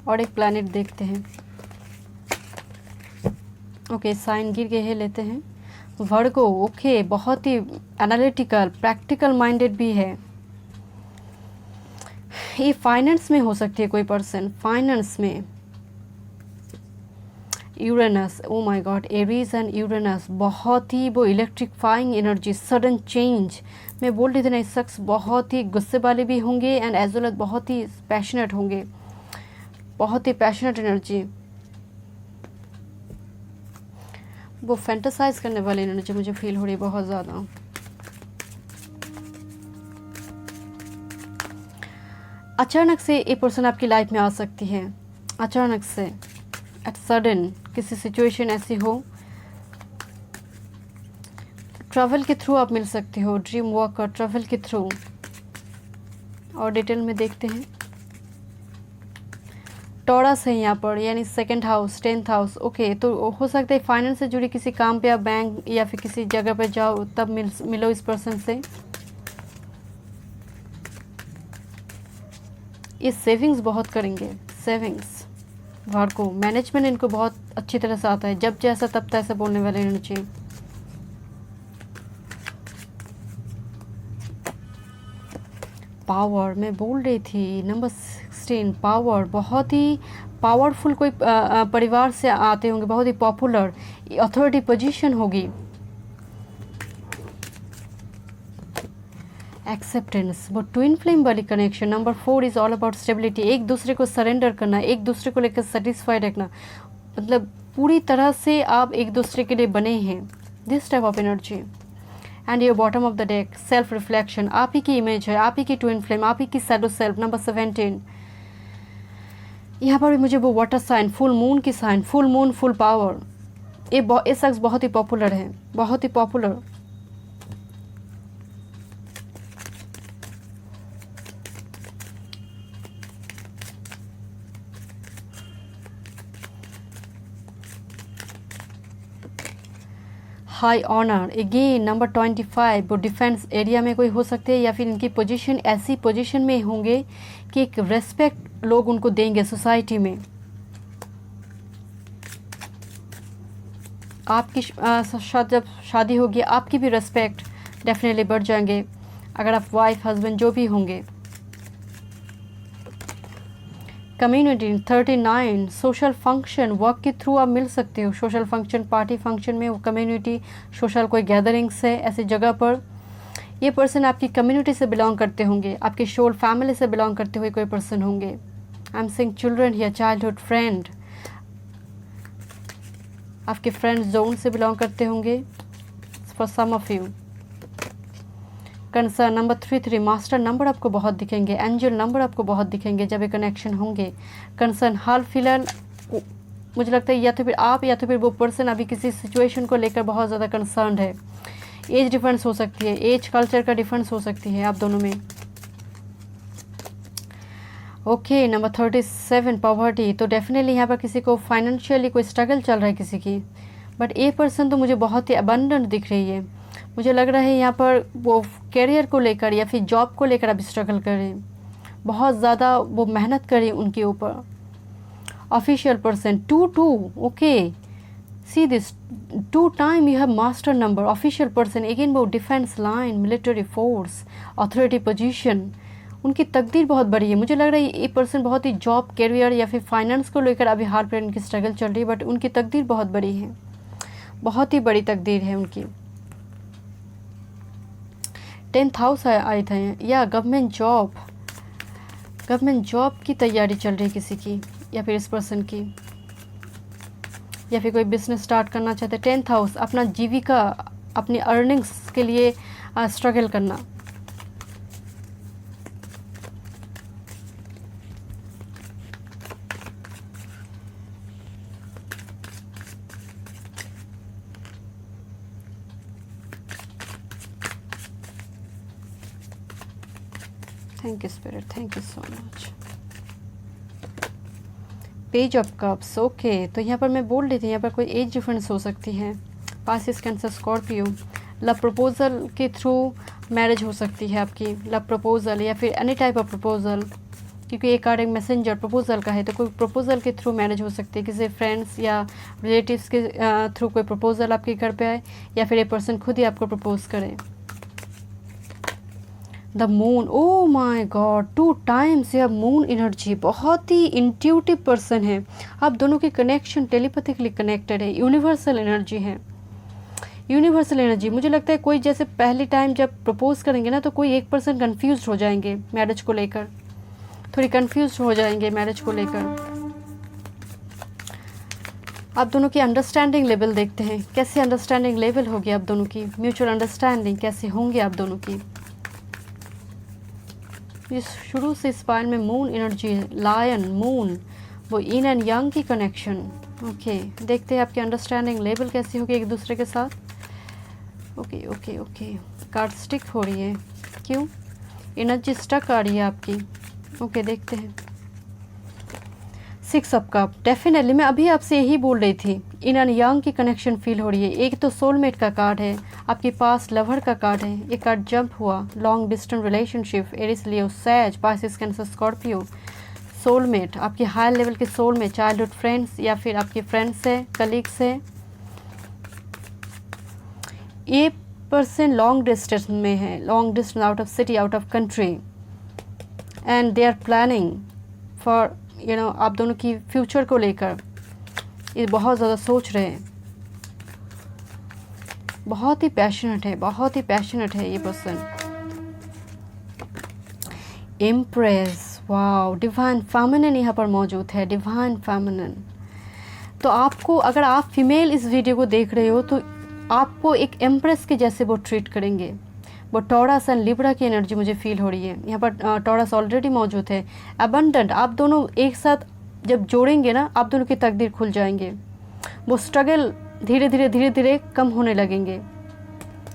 और एक प्लैनेट देखते हैं। ओके, साइन गिर गए हैं, लेते हैं। वर्गो, ओके, बहुत ही एनालिटिकल, प्रैक्टिकल माइंडेड भी है। ये फाइनेंस में हो सकती है कोई पर्सन, फाइनेंस में। Uranus, O my God, Aries and Uranus, बहुत ही वो इलेक्ट्रिफाइंग एनर्जी, सडन चेंज। मैं बोल रही थी ना, इस शख्स बहुत ही गुस्से वाले भी होंगे, एंड एज वेल एज बहुत ही पैशनेट होंगे, बहुत ही पैशनेट एनर्जी। वो फैंटासाइज करने वाली एनर्जी मुझे फील हो रही है बहुत ज़्यादा। अचानक से ये पर्सन आपकी लाइफ में आ सकती है, अचानक से, एट सडन किसी सिचुएशन ऐसी हो। ट्रैवल के थ्रू आप मिल सकते हो, ड्रीम वर्क और ट्रैवल के थ्रू। और डिटेल में देखते हैं। टॉरस है यहाँ पर, यानी second house, 10th house. Okay, तो हो सकता है फाइनेंस से जुड़ी किसी काम पे आप बैंक या फिर किसी जगह पे जाओ, तब मिलो इस पर्सन से। ये सेविंग्स बहुत करेंगे, सेविंग्स। को मैनेजमेंट इनको बहुत अच्छी तरह से आता है, जब जैसा तब तैसा बोलने वाले एनर्जी। पावर मैं बोल रही थी, नंबर 16 पावर। बहुत ही पावरफुल कोई परिवार से आते होंगे, बहुत ही पॉपुलर, अथॉरिटी पोजीशन होगी। एक्सेप्टेंस, वो ट्विन फ्लेम वाली connection. Number 4 is all about stability, एक दूसरे को सरेंडर करना, एक दूसरे को लेकर सेटिस्फाइड रखना, मतलब पूरी तरह से आप एक दूसरे के लिए बने हैं, this type of energy. And your bottom of the deck, self reflection, आप ही की इमेज है, आप ही की ट्विन फ्लेम, आप ही की शैडो सेल्फ। नंबर 17, यहाँ पर भी मुझे वो वाटर साइन, फुल मून की sign, full moon, full power. ये शख्स बहुत ही पॉपुलर है, बहुत ही popular. High honour, again number 25, वो डिफेंस एरिया में कोई हो सकते हैं, या फिर इनकी पोजीशन ऐसी पोजीशन में होंगे कि एक रेस्पेक्ट लोग उनको देंगे सोसाइटी में। आपकी जब शादी होगी, आपकी भी रेस्पेक्ट डेफिनेटली बढ़ जाएंगे, अगर आप वाइफ हस्बैंड जो भी होंगे। कम्युनिटी 39, सोशल फंक्शन, वर्क के थ्रू आप मिल सकते हो, सोशल फंक्शन, पार्टी फंक्शन में, वो कम्युनिटी, सोशल कोई गैदरिंग्स है ऐसी जगह पर। ये पर्सन आपकी कम्युनिटी से बिलोंग करते होंगे, आपके सोल फैमिली से बिलोंग करते हुए कोई पर्सन होंगे। I am saying children here, childhood friend, आपके फ्रेंड जोन से बिलोंग करते होंगे for some of you. Concern number 33, master number आपको बहुत दिखेंगे, एंजल नंबर आपको बहुत दिखेंगे जब ये कनेक्शन होंगे। कंसर्न, हाल फिलहाल मुझे लगता है या तो फिर आप या तो फिर वो पर्सन अभी किसी सिचुएशन को लेकर बहुत ज़्यादा कंसर्न है। एज डिफरेंस हो सकती है, एज कल्चर का डिफरेंस हो सकती है आप दोनों में। ओके, नंबर 37, पॉवर्टी, तो डेफिनेटली यहाँ पर किसी को फाइनेंशियली कोई स्ट्रगल चल रहा है किसी की, बट ये पर्सन तो मुझे बहुत ही अबंडेंट दिख रही है। मुझे लग रहा है यहाँ पर वो करियर को लेकर या फिर जॉब को लेकर अभी स्ट्रगल करें, बहुत ज़्यादा वो मेहनत करें उनके ऊपर। Official person 2-2, okay, see this 2 time you have master number. Official person again वो defence line, military force, authority position, उनकी तकदीर बहुत बड़ी है। मुझे लग रहा है ये पर्सन बहुत ही जॉब, करियर या फिर फाइनेंस को लेकर अभी हाल पर इनकी स्ट्रगल चल रही है, बट उनकी तकदीर बहुत बड़ी है, बहुत ही बड़ी तकदीर है उनकी। 10th हाउस आए थे, या गवर्नमेंट जॉब की तैयारी चल रही है किसी की, या फिर इस पर्सन की, या फिर कोई बिजनेस स्टार्ट करना चाहते हैं। 10th हाउस, अपना जीविका, अपनी अर्निंग्स के लिए स्ट्रगल करना। Thank you spirit, thank you so much. Page of cups, okay, तो यहाँ पर मैं बोल रही थी यहाँ पर कोई एज डिफरेंस हो सकती है। Passes cancer Scorpio, love proposal के थ्रू मैरिज हो सकती है आपकी, लव प्रपोजल या फिर एनी टाइप ऑफ प्रपोजल, क्योंकि ये कार्ड एक मैसेंजर प्रपोजल का है, तो कोई प्रपोजल के थ्रू मैरिज हो सकती है, किसी फ्रेंड्स या रिलेटिव्स के थ्रू कोई प्रपोजल आपके घर पे आए, या फिर ये पर्सन खुद ही आपको प्रपोज करे। The moon, oh my god, 2 times यह मून एनर्जी, बहुत ही इंट्यूटिव पर्सन है। आप दोनों की कनेक्शन टेलीपैथिकली कनेक्टेड है, यूनिवर्सल एनर्जी है, यूनिवर्सल एनर्जी। मुझे लगता है कोई जैसे पहली टाइम जब प्रपोज करेंगे ना, तो कोई एक पर्सन कन्फ्यूज हो जाएंगे मैरिज को लेकर, थोड़ी कन्फ्यूज हो जाएंगे मैरिज को लेकर। आप दोनों की अंडरस्टैंडिंग लेवल देखते हैं, कैसे अंडरस्टैंडिंग लेवल होगी आप दोनों की, म्यूचुअल अंडरस्टैंडिंग कैसे होंगे आप दोनों की। इस शुरू से इस पायल में मून एनर्जी है, लायन, मून, वो इन एंड यंग की कनेक्शन। ओके, देखते हैं आपकी अंडरस्टैंडिंग लेवल कैसी होगी एक दूसरे के साथ। Okay okay okay, card stick हो रही है, क्यों? एनर्जी स्टक आ रही है आपकी। ओके देखते हैं। 6 ऑफ कप, डेफिनेटली मैं अभी आपसे यही बोल रही थी, इन एंड यंग की कनेक्शन फील हो रही है। एक तो सोलमेट का कार्ड है, आपके पास लवर का कार्ड है, ये कार्ड जंप हुआ, long distance relationship, Aries Leo Sag Pisces Cancer Scorpio, soulmate, आपके हाई लेवल के सोलमेट, चाइल्डहुड फ्रेंड्स या फिर आपके फ्रेंड्स है, कलीग्स है। ये पर्सन लॉन्ग डिस्टेंस में है, long distance, out of city, out of country, and they are planning for आप दोनों की फ्यूचर को लेकर ये बहुत ज़्यादा सोच रहे हैं। बहुत ही पैशनेट है, बहुत ही पैशनेट है ये person. Impress, wow, divine feminine यहाँ पर मौजूद है, डिवाइन फेमिनिन। तो आपको, अगर आप फीमेल इस वीडियो को देख रहे हो तो आपको एक एम्प्रेस के जैसे वो ट्रीट करेंगे। वो टॉरस एंड लिब्रा की एनर्जी मुझे फील हो रही है यहाँ पर। टॉरस ऑलरेडी मौजूद है, अबंडेंट। आप दोनों एक साथ जब जोड़ेंगे ना, आप दोनों की तकदीर खुल जाएंगे। वो स्ट्रगल धीरे धीरे धीरे धीरे कम होने लगेंगे,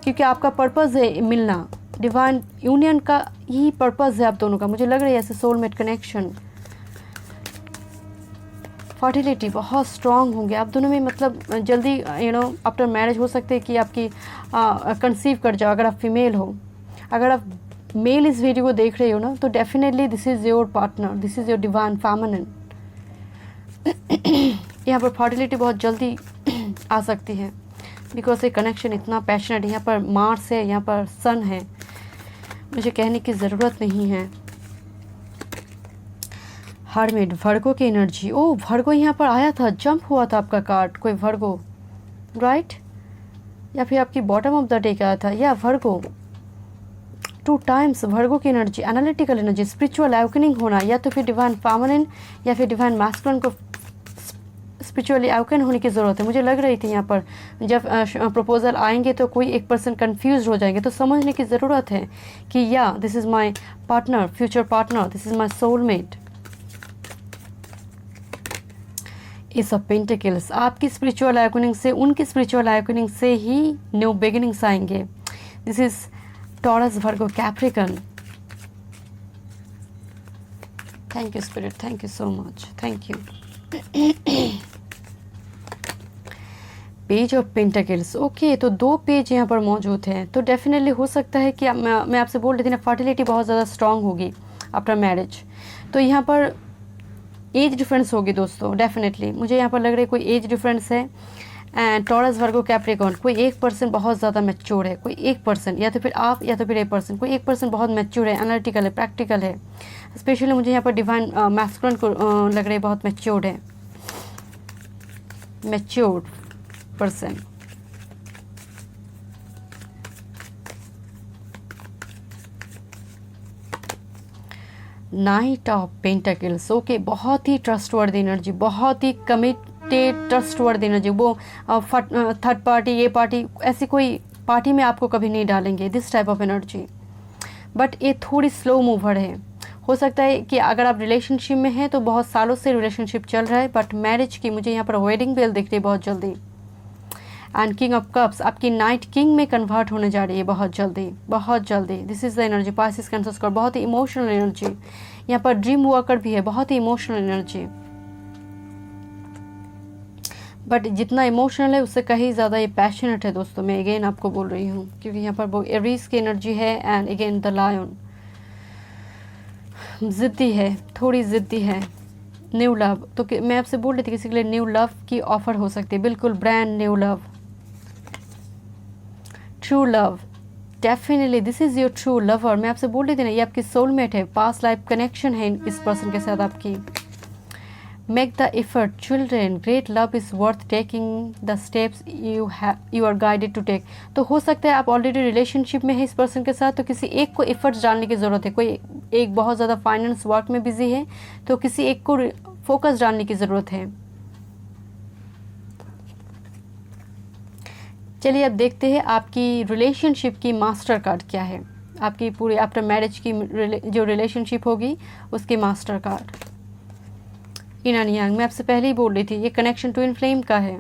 क्योंकि आपका पर्पज़ है मिलना, डिवाइन यूनियन का ही पर्पज़ है आप दोनों का। मुझे लग रहा है ऐसे सोलमेट कनेक्शन, फर्टिलिटी बहुत स्ट्रॉन्ग होंगे आप दोनों में। मतलब जल्दी आफ्टर मैरिज हो सकते हैं कि आपकी कंसीव कर जाओ अगर आप फीमेल हो। अगर आप मेल इस वीडियो को देख रहे हो ना, तो definitely this is your partner, this is your divine feminine. यहाँ पर फर्टिलिटी बहुत जल्दी आ सकती है, बिकॉज ये कनेक्शन इतना पैशनेट। यहाँ पर मार्स है, यहाँ पर सन है, मुझे कहने की ज़रूरत नहीं है। हर्मिट, वर्गो की एनर्जी। ओ वर्गो यहाँ पर आया था, जंप हुआ था आपका कार्ड, कोई वर्गो, राइट? या फिर आपकी बॉटम ऑफ द डे का आया था, या वर्गो 2 टाइम्स। वर्गो की energy, analytical energy, spiritual awakening होना, या तो फिर डिवाइन फेमिनिन या फिर डिवाइन मैस्कुलिन को स्पिरिचुअली अवेकन होने की ज़रूरत है। मुझे लग रही थी यहाँ पर जब प्रपोजल आएंगे तो कोई एक पर्सन कंफ्यूज हो जाएंगे, तो समझने की ज़रूरत है कि या this is my partner, future partner, this is my soulmate. S of pentacles, आपकी स्पिरिचुअल अवेकनिंग से, उनकी स्पिरिचुअल अवेकनिंग से ही न्यू बिगिनिंग्स आएंगे। This is taurus, Virgo, Capricorn. Thank you spirit, thank you so much, thank you. Page of pentacles, okay, तो 2 page यहाँ पर मौजूद हैं। तो डेफिनेटली हो सकता है कि मैं आपसे बोल रही थी ना, फर्टिलिटी बहुत ज़्यादा स्ट्रांग होगी आफ्टर मैरिज। तो यहाँ पर एज डिफरेंस होगी दोस्तों, डेफिनेटली मुझे यहाँ पर लग रहा है कोई एज डिफरेंस है। एंड टॉरस, वर्गो, कैप्रिकॉर्न, कोई एक पर्सन बहुत ज़्यादा मैच्योर है, कोई एक पर्सन, या तो फिर आप या तो फिर एक पर्सन, कोई एक पर्सन बहुत मैच्योर है, एनालिटिकल है, प्रैक्टिकल है। स्पेशली मुझे यहाँ पर डिवाइन मैस्कुलिन को लग रहा है बहुत मैच्योर्ड है, matured person. Night of pentacles, okay, बहुत ही ट्रस्टवर्दी एनर्जी, बहुत ही कमिटेड ट्रस्टवर्दी एनर्जी। वो थर्ड पार्टी, ये पार्टी, ऐसी कोई पार्टी में आपको कभी नहीं डालेंगे, this type of energy. But ये थोड़ी स्लो मूवर है। हो सकता है कि अगर आप रिलेशनशिप में हैं तो बहुत सालों से रिलेशनशिप चल रहा है, बट मैरिज की मुझे यहाँ पर वेडिंग बेल दिख रही है बहुत जल्दी। एंड किंग ऑफ कप्स आपकी नाइट किंग में कन्वर्ट होने जा रही है बहुत जल्दी, बहुत जल्दी। This is the energy, Pisces, Cancer Scorpio, बहुत ही इमोशनल एनर्जी। यहाँ पर ड्रीम वर्कर भी है, बहुत ही इमोशनल एनर्जी। बट जितना इमोशनल है उससे कहीं ज़्यादा ये पैशनेट है दोस्तों, मैं अगेन आपको बोल रही हूँ, क्योंकि यहाँ पर वो एरीज की एनर्जी है। एंड अगेन द लायन, ज़िद्दी है, थोड़ी ज़िद्दी है। न्यू लव, तो मैं आपसे बोल रही थी किसी के लिए न्यू लव की ऑफर हो सकती है, बिल्कुल brand new love, true love, definitely this is your true lover. मैं आपसे बोल रही थी ना, ये आपकी सोलमेट है, पास्ट लाइफ कनेक्शन है इस पर्सन के साथ आपकी। Make the effort children, great love is worth taking the steps you are guided to take. तो हो सकता है आप ऑलरेडी रिलेशनशिप में है इस पर्सन के साथ, तो किसी एक को एफर्ट्स डालने की ज़रूरत है। कोई एक बहुत ज़्यादा फाइनेंस वर्क में बिजी है, तो किसी एक को फोकस डालने की ज़रूरत है। चलिए अब देखते हैं आपकी रिलेशनशिप की मास्टर कार्ड क्या है। आपकी पूरी आफ्टर मैरिज की जो रिलेशनशिप होगी उसकी master card. In and young, मैं आपसे पहले ही बोल रही थी, ये कनेक्शन ट्विन फ्लेम का है।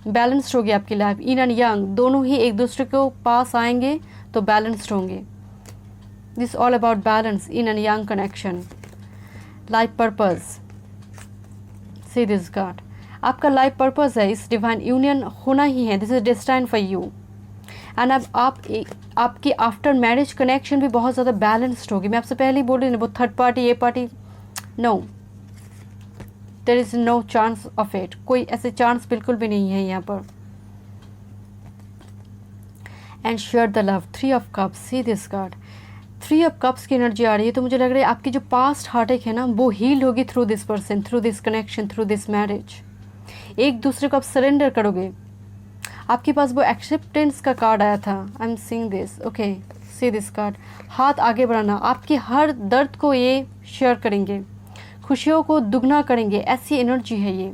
बैलेंस्ड होगी आपकी लाइफ। इन एंड यंग दोनों ही एक दूसरे को पास आएंगे तो बैलेंस्ड होंगे। This is all about balance in a young connection. Life purpose. See this card. आपका लाइफ पर्पस है, इस डिवाइन यूनियन होना ही है. This is destined for you. And अब आपकी आफ्टर मैरिज कनेक्शन भी बहुत ज़्यादा बैलेंस्ड होगी. मैं आपसे पहले ही बोल रही हूँ, वो थर्ड पार्टी ये party, no, there is no chance of it. कोई ऐसे चांस बिल्कुल भी नहीं है यहाँ पर. And share the love. 3 of cups. See this card. 3 of cups की एनर्जी आ रही है. तो मुझे लग रहा है आपकी जो पास्ट हार्ट है ना, वो हील होगी through this person, through this connection, through this marriage. एक दूसरे को आप सरेंडर करोगे. आपके पास वो एक्सेप्टेंस का कार्ड आया था. आई am seeing this. Okay, see this card. हाथ आगे बढ़ाना. आपके हर दर्द को ये शेयर करेंगे, खुशियों को दुगना करेंगे. ऐसी एनर्जी है ये.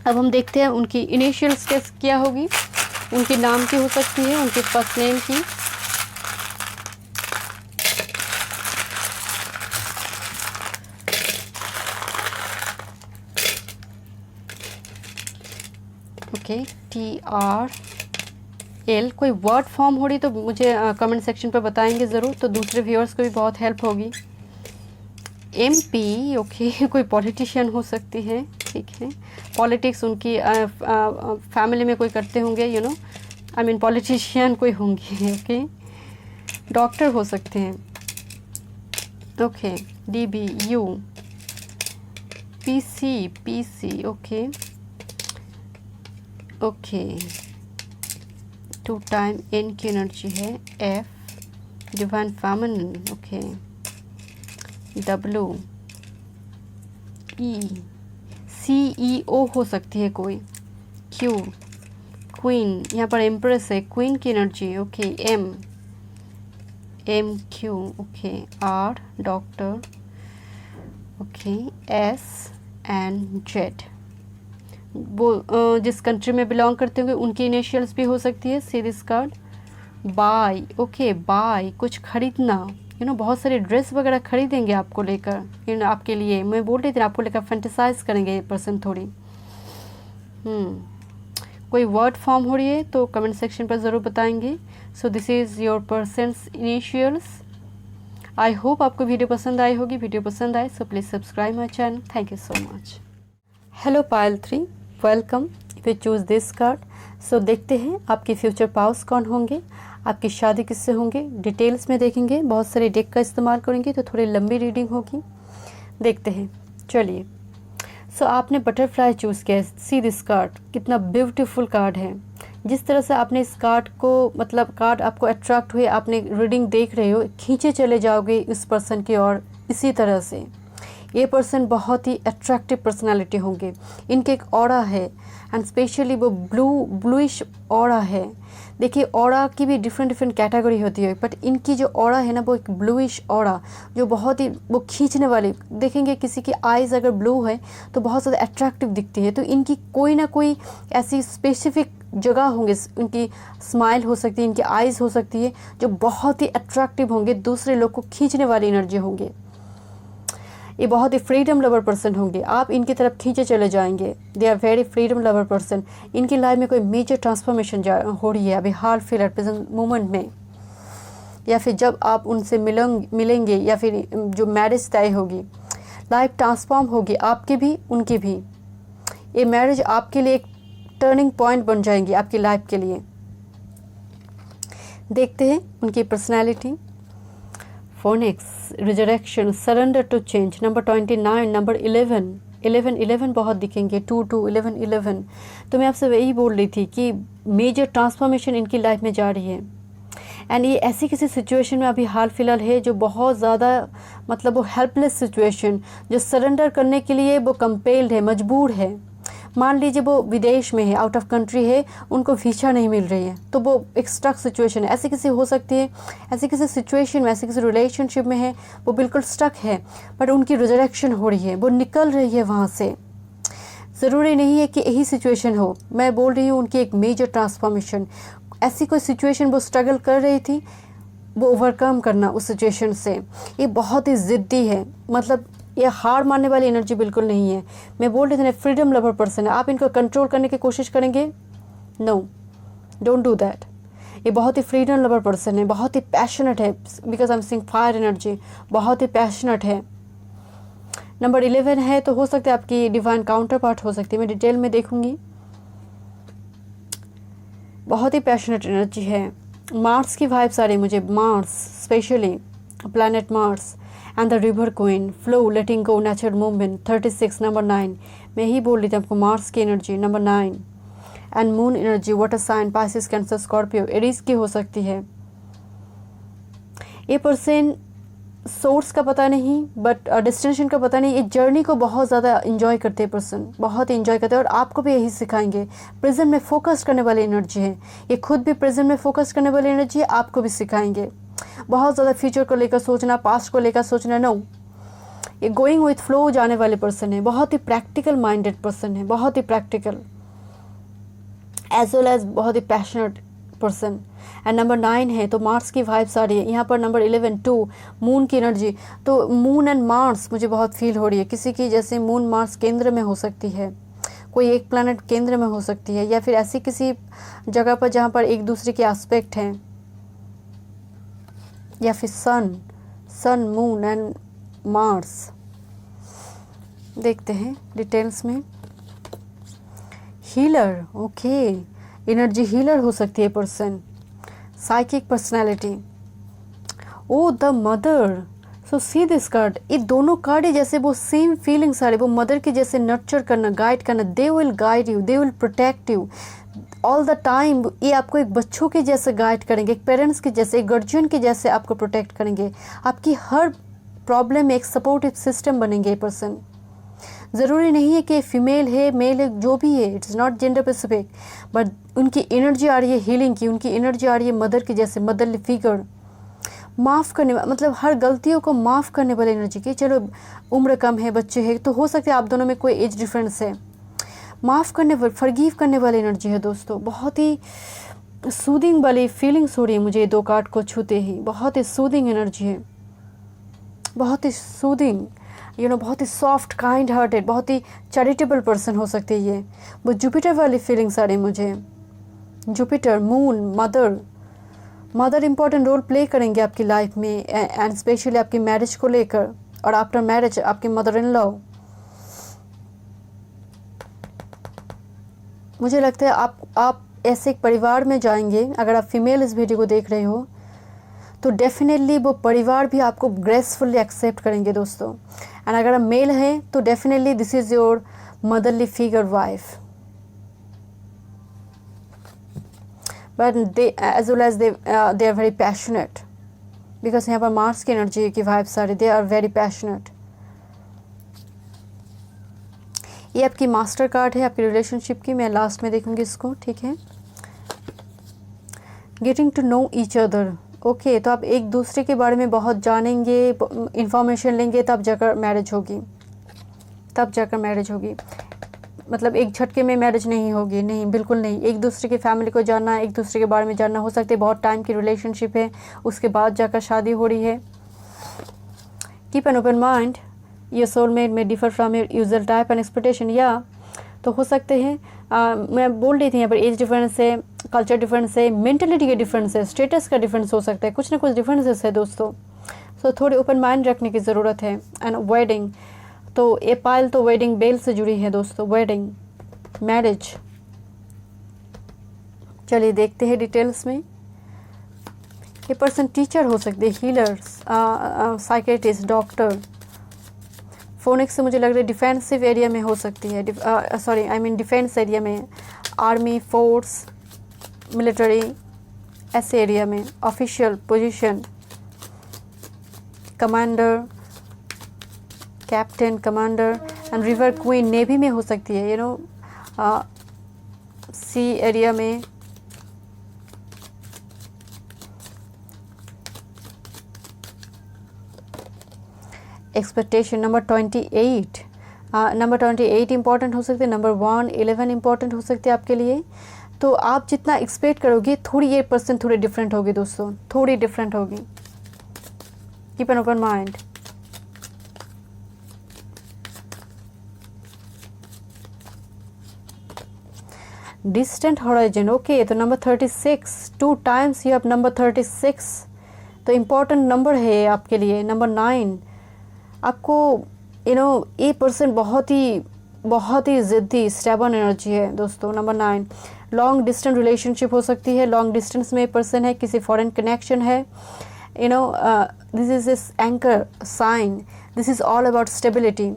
अब हम देखते हैं उनकी इनिशियल्स क्या होगी. उनके नाम की हो सकती है, उनके फर्स्ट नेम की. Okay, TRL. कोई वर्ड फॉर्म हो रही तो मुझे कमेंट सेक्शन पर बताएंगे ज़रूर, तो दूसरे व्यूअर्स को भी बहुत हेल्प होगी. MP. ओके, कोई पॉलिटिशियन हो सकती है. ठीक है, पॉलिटिक्स उनकी फैमिली में कोई करते होंगे, you know, I mean politician कोई होंगे. ओके, डॉक्टर हो सकते हैं. Okay, DBU. PC. Okay okay. 2 time N की एनर्जी है. F. Divine feminine. Okay. W. E. CEO हो सकती है कोई. Q. क्वीन. यहाँ पर एम्प्रेस है, क्वीन की energy. Okay. MQ. Okay. R. Doctor. Okay. S and Z. वो जिस कंट्री में बिलोंग करते होंगे उनकी इनिशियल्स भी हो सकती है. See this card. Bye. Okay, bye. कुछ खरीदना, यू नो, बहुत सारे ड्रेस वगैरह खरीदेंगे आपको लेकर, यू नो, आपके लिए. मैं बोल रही थी आपको लेकर फैंटेसाइज करेंगे ये पर्सन थोड़ी. कोई वर्ड फॉर्म हो रही है तो कमेंट सेक्शन पर ज़रूर बताएंगे. So this is your person's initials. I hope आपको वीडियो पसंद आई होगी. वीडियो पसंद आए so please subscribe my channel. Thank you so much. Hello pile 3, welcome. If you choose this card, so देखते हैं आपके फ्यूचर पाउस कौन होंगे, आपकी शादी किससे होंगे. डिटेल्स में देखेंगे. बहुत सारे डेक का इस्तेमाल करेंगे तो थोड़ी लंबी रीडिंग होगी. देखते हैं. चलिए. सो आपने बटरफ्लाई चूज़ किया. सी दिस कार्ड. कितना ब्यूटीफुल कार्ड है. जिस तरह से आपने इस कार्ड को, मतलब कार्ड आपको अट्रैक्ट हुए, आपने रीडिंग देख रहे हो, खींचे चले जाओगे इस पर्सन की ओर. इसी तरह से ये पर्सन बहुत ही अट्रैक्टिव पर्सनालिटी होंगे. इनके एक ऑरा है एंड स्पेशली वो ब्लूइश ऑरा है. देखिए, ऑरा की भी डिफरेंट कैटेगरी होती है, बट इनकी जो ऑरा है ना, वो एक ब्लूइश ऑरा, जो बहुत ही वो खींचने वाली. देखेंगे किसी की आइज़ अगर ब्लू है तो बहुत ज़्यादा अट्रैक्टिव दिखती है. तो इनकी कोई ना कोई ऐसी स्पेसिफिक जगह होंगे, उनकी स्माइल हो सकती है, इनकी आइज़ हो सकती है, जो बहुत ही अट्रैक्टिव होंगे, दूसरे लोग को खींचने वाली एनर्जी होंगे. ये बहुत ही फ्रीडम लवर पर्सन होंगे. आप इनकी तरफ खींचे चले जाएंगे. They are very freedom lover person. इनकी लाइफ में कोई मेजर ट्रांसफॉर्मेशन हो रही है अभी हाल फिलहाल प्रेजेंट मोमेंट में, या फिर जब आप उनसे मिलेंगे, या फिर जो मैरिज तय होगी, लाइफ ट्रांसफॉर्म होगी आपकी भी उनकी भी. ये मैरिज आपके लिए एक टर्निंग पॉइंट बन जाएंगी आपकी लाइफ के लिए. देखते हैं उनकी personality. Phoenix. Resurrection. Surrender to change. Number 29. Number 11 बहुत दिखेंगे. 2 11 11. तो मैं आपसे वही बोल रही थी कि मेजर ट्रांसफॉर्मेशन इनकी लाइफ में जा रही है. एंड ये ऐसी किसी सिचुएशन में अभी हाल फिलहाल है जो बहुत ज़्यादा, मतलब वो हेल्पलेस सिचुएशन, जो सरेंडर करने के लिए वो कंपेल्ड है, मजबूर है. मान लीजिए वो विदेश में है, आउट ऑफ कंट्री है, उनको वीज़ा नहीं मिल रही है, तो वो एक स्टक सिचुएशन है. ऐसी किसी हो सकती है, ऐसी किसी सिचुएशन में, ऐसी किसी रिलेशनशिप में है, वो बिल्कुल स्टक है, बट उनकी रिजरेक्शन हो रही है, वो निकल रही है वहाँ से. ज़रूरी नहीं है कि यही सिचुएशन हो. मैं बोल रही हूँ उनकी एक मेजर ट्रांसफॉर्मेशन. ऐसी कोई सिचुएशन वो स्ट्रगल कर रही थी, वो ओवरकम करना उस सिचुएशन से. ये बहुत ही ज़िद्दी है, मतलब ये हार मानने वाली एनर्जी बिल्कुल नहीं है. मैं बोल रही थी फ्रीडम लवर पर्सन है. आप इनको कंट्रोल करने की कोशिश करेंगे, नो, डोंट डू दैट. ये बहुत ही फ्रीडम लवर पर्सन है, बहुत ही पैशनेट है, because I am seeing fire energy, बहुत ही पैशनेट है। नंबर 11 है तो हो सकता है आपकी डिवाइन काउंटर पार्ट हो सकती है, मैं डिटेल में देखूंगी। बहुत ही पैशनेट एनर्जी है। मार्स की वाइब्स आ रही मुझे, Mars specially planet Mars and the river queen, flow, letting go, natural movement. 36 number 9, मैं ही बोल रही थी आपको मार्स की energy number 9 and moon energy, water sign, Pisces, Cancer, Scorpio, Aries की हो सकती है। ये पर्सन सोर्स का पता नहीं, बट डेस्टिनेशन का पता नहीं, ये जर्नी को बहुत ज़्यादा इंजॉय करते हैं पर्सन, बहुत ही इंजॉय करते हैं और आपको भी यही सिखाएंगे। प्रेजेंट में फोकस करने वाली एनर्जी है, ये खुद भी प्रेजेंट में फोकस करने वाली एनर्जी है, आपको भी सिखाएंगे। बहुत ज़्यादा फ्यूचर को लेकर सोचना, पास्ट को लेकर सोचना, नो, ये गोइंग विथ फ्लो जाने वाले पर्सन है, बहुत ही प्रैक्टिकल माइंडेड पर्सन है, बहुत ही प्रैक्टिकल एज वेल एज बहुत ही पैशनेट पर्सन। एंड नंबर 9 है तो मार्स की वाइब्स आ रही है यहाँ पर। नंबर 11 2 मून की एनर्जी, तो मून एंड मार्स मुझे बहुत फील हो रही है, किसी की जैसे मून मार्स केंद्र में हो सकती है, कोई एक प्लैनेट केंद्र में हो सकती है, या फिर ऐसी किसी जगह पर जहाँ पर एक दूसरे के एस्पेक्ट हैं, या फिर सन मून एंड मार्स। देखते हैं डिटेल्स में। हीलर, ओके, एनर्जी हीलर हो सकती है person. Psychic personality, oh the mother, so see this card, ये दोनों कार्ड है जैसे वो सेम फीलिंग्स आ रही, वो मदर के जैसे नर्चर करना, गाइड करना, they will guide you, they will protect you all the time. ये आपको एक बच्चों के जैसे गाइड करेंगे, एक पेरेंट्स के जैसे, एक गार्जियन के जैसे आपको प्रोटेक्ट करेंगे, आपकी हर प्रॉब्लम में एक सपोर्टिव सिस्टम बनेंगे। ये पर्सन ज़रूरी नहीं है कि फीमेल है मेल है, जो भी है, it's not gender specific, but उनकी एनर्जी आ रही है हीलिंग की, उनकी एनर्जी आ रही है मदर की जैसे, मदरली फिगर, माफ़ करने, मतलब हर गलतियों को माफ़ करने वाली एनर्जी की। चलो उम्र कम है, बच्चे हैं, तो हो सकता है आप दोनों में कोई एज डिफरेंस है, माफ़ करने वाली, फॉरगिव करने वाली एनर्जी है दोस्तों। बहुत ही सूदिंग वाली फीलिंग्स हो रही है मुझे ये दो कार्ड को छूते ही, बहुत ही सूदिंग एनर्जी है, बहुत ही सूदिंग, बहुत ही सॉफ्ट, काइंड हार्टेड, बहुत ही चैरिटेबल पर्सन हो सकती है ये। वो जुपिटर वाली फीलिंग्स आ रही मुझे, Jupiter, moon, mother important role play करेंगे आपकी लाइफ में, एंड स्पेशली आपकी मैरिज को लेकर, और आफ्टर मैरिज आपकी मदर इन लॉ। मुझे लगता है आप ऐसे एक परिवार में जाएंगे, अगर आप फीमेल इस वीडियो को देख रहे हो तो डेफिनेटली वो परिवार भी आपको ग्रेसफुली एक्सेप्ट करेंगे दोस्तों। एंड अगर आप मेल हैं तो definitely this is your motherly figure wife, but they as well as they are very passionate, because यहाँ पर मार्स की एनर्जी की वाइब्स आ रही, दे आर वेरी पैशनेट। ये आपकी मास्टर कार्ड है आपकी रिलेशनशिप की, मैं लास्ट में देखूंगी इसको, ठीक है। Getting to know each other, okay, तो आप एक दूसरे के बारे में बहुत जानेंगे, इंफॉर्मेशन लेंगे, तब जाकर मैरिज होगी, तब जाकर मैरिज होगी। मतलब एक झटके में मैरिज नहीं होगी, नहीं, बिल्कुल नहीं। एक दूसरे की फैमिली को जानना, एक दूसरे के बारे में जानना, हो सकता है बहुत टाइम की रिलेशनशिप है, उसके बाद जाकर शादी हो रही है। Keep an open mind, your soulmate may differ from your usual type and expectation, या तो हो सकते हैं मैं बोल रही थी यहाँ पर एज डिफरेंस है, कल्चर डिफरेंस है, मेंटलिटी के डिफरेंस है, स्टेटस का डिफरेंस हो सकता है, कुछ ना कुछ डिफरेंसेस है दोस्तों। सो थोड़ी ओपन माइंड रखने की ज़रूरत है। एंड वेडिंग, तो ये पायल तो वेडिंग बेल से जुड़ी है दोस्तों, वेडिंग, मैरिज। चलिए देखते हैं डिटेल्स में। ये पर्सन टीचर हो सकते हैं, हीलर्स, साइकेट्रिस्ट, डॉक्टर। फोनिक्स से मुझे लग रहा है डिफेंसिव एरिया में हो सकती है, sorry I mean defence area में, आर्मी फोर्स, मिलिट्री, ऐसे एरिया में, official position, commander, captain, commander. And river queen, navy में हो सकती है, सी एरिया में। एक्सपेक्टेशन नंबर 28, नंबर 28 इंपॉर्टेंट हो सकते हैं, नंबर 1 11 इंपॉर्टेंट हो सकते हैं आपके लिए। तो आप जितना एक्सपेक्ट करोगे, थोड़ी ये पर्सन थोड़ी डिफरेंट होगी दोस्तों, थोड़ी डिफरेंट होगी। Keep an open mind. Distant horizon, okay. तो number 36, 2 times you have number 36, तो इम्पॉर्टेंट नंबर है आपके लिए। नंबर 9, आपको ये पर्सन बहुत ही ज़िद्दी स्टेबन एनर्जी है दोस्तों। नंबर 9, लॉन्ग डिस्टेंस रिलेशनशिप हो सकती है, लॉन्ग डिस्टेंस में पर्सन है, किसी फॉरेन कनेक्शन है। This is is anchor sign, this is all about stability.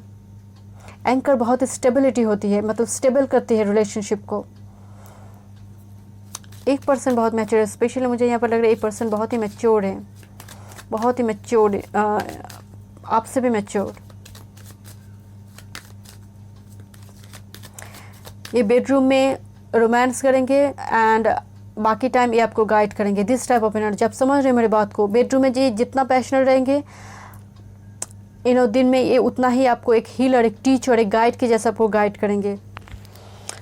Anchor बहुत ही स्टेबिलिटी होती है, मतलब स्टेबल करती है रिलेशनशिप को। एक पर्सन बहुत मैच्योर है, स्पेशली मुझे यहाँ पर लग रहा है एक पर्सन बहुत ही मैच्योर है, बहुत ही मैच्योर, आपसे भी मैच्योर। ये बेडरूम में रोमांस करेंगे एंड बाकी टाइम ये आपको गाइड करेंगे। दिस टाइप ऑफ एनर्जी, आप समझ रहे हैं मेरी बात को। बेडरूम में जी जितना पैशनेट रहेंगे दिन में ये उतना ही आपको एक हीलर, एक टीचर, एक गाइड के जैसा आपको गाइड करेंगे।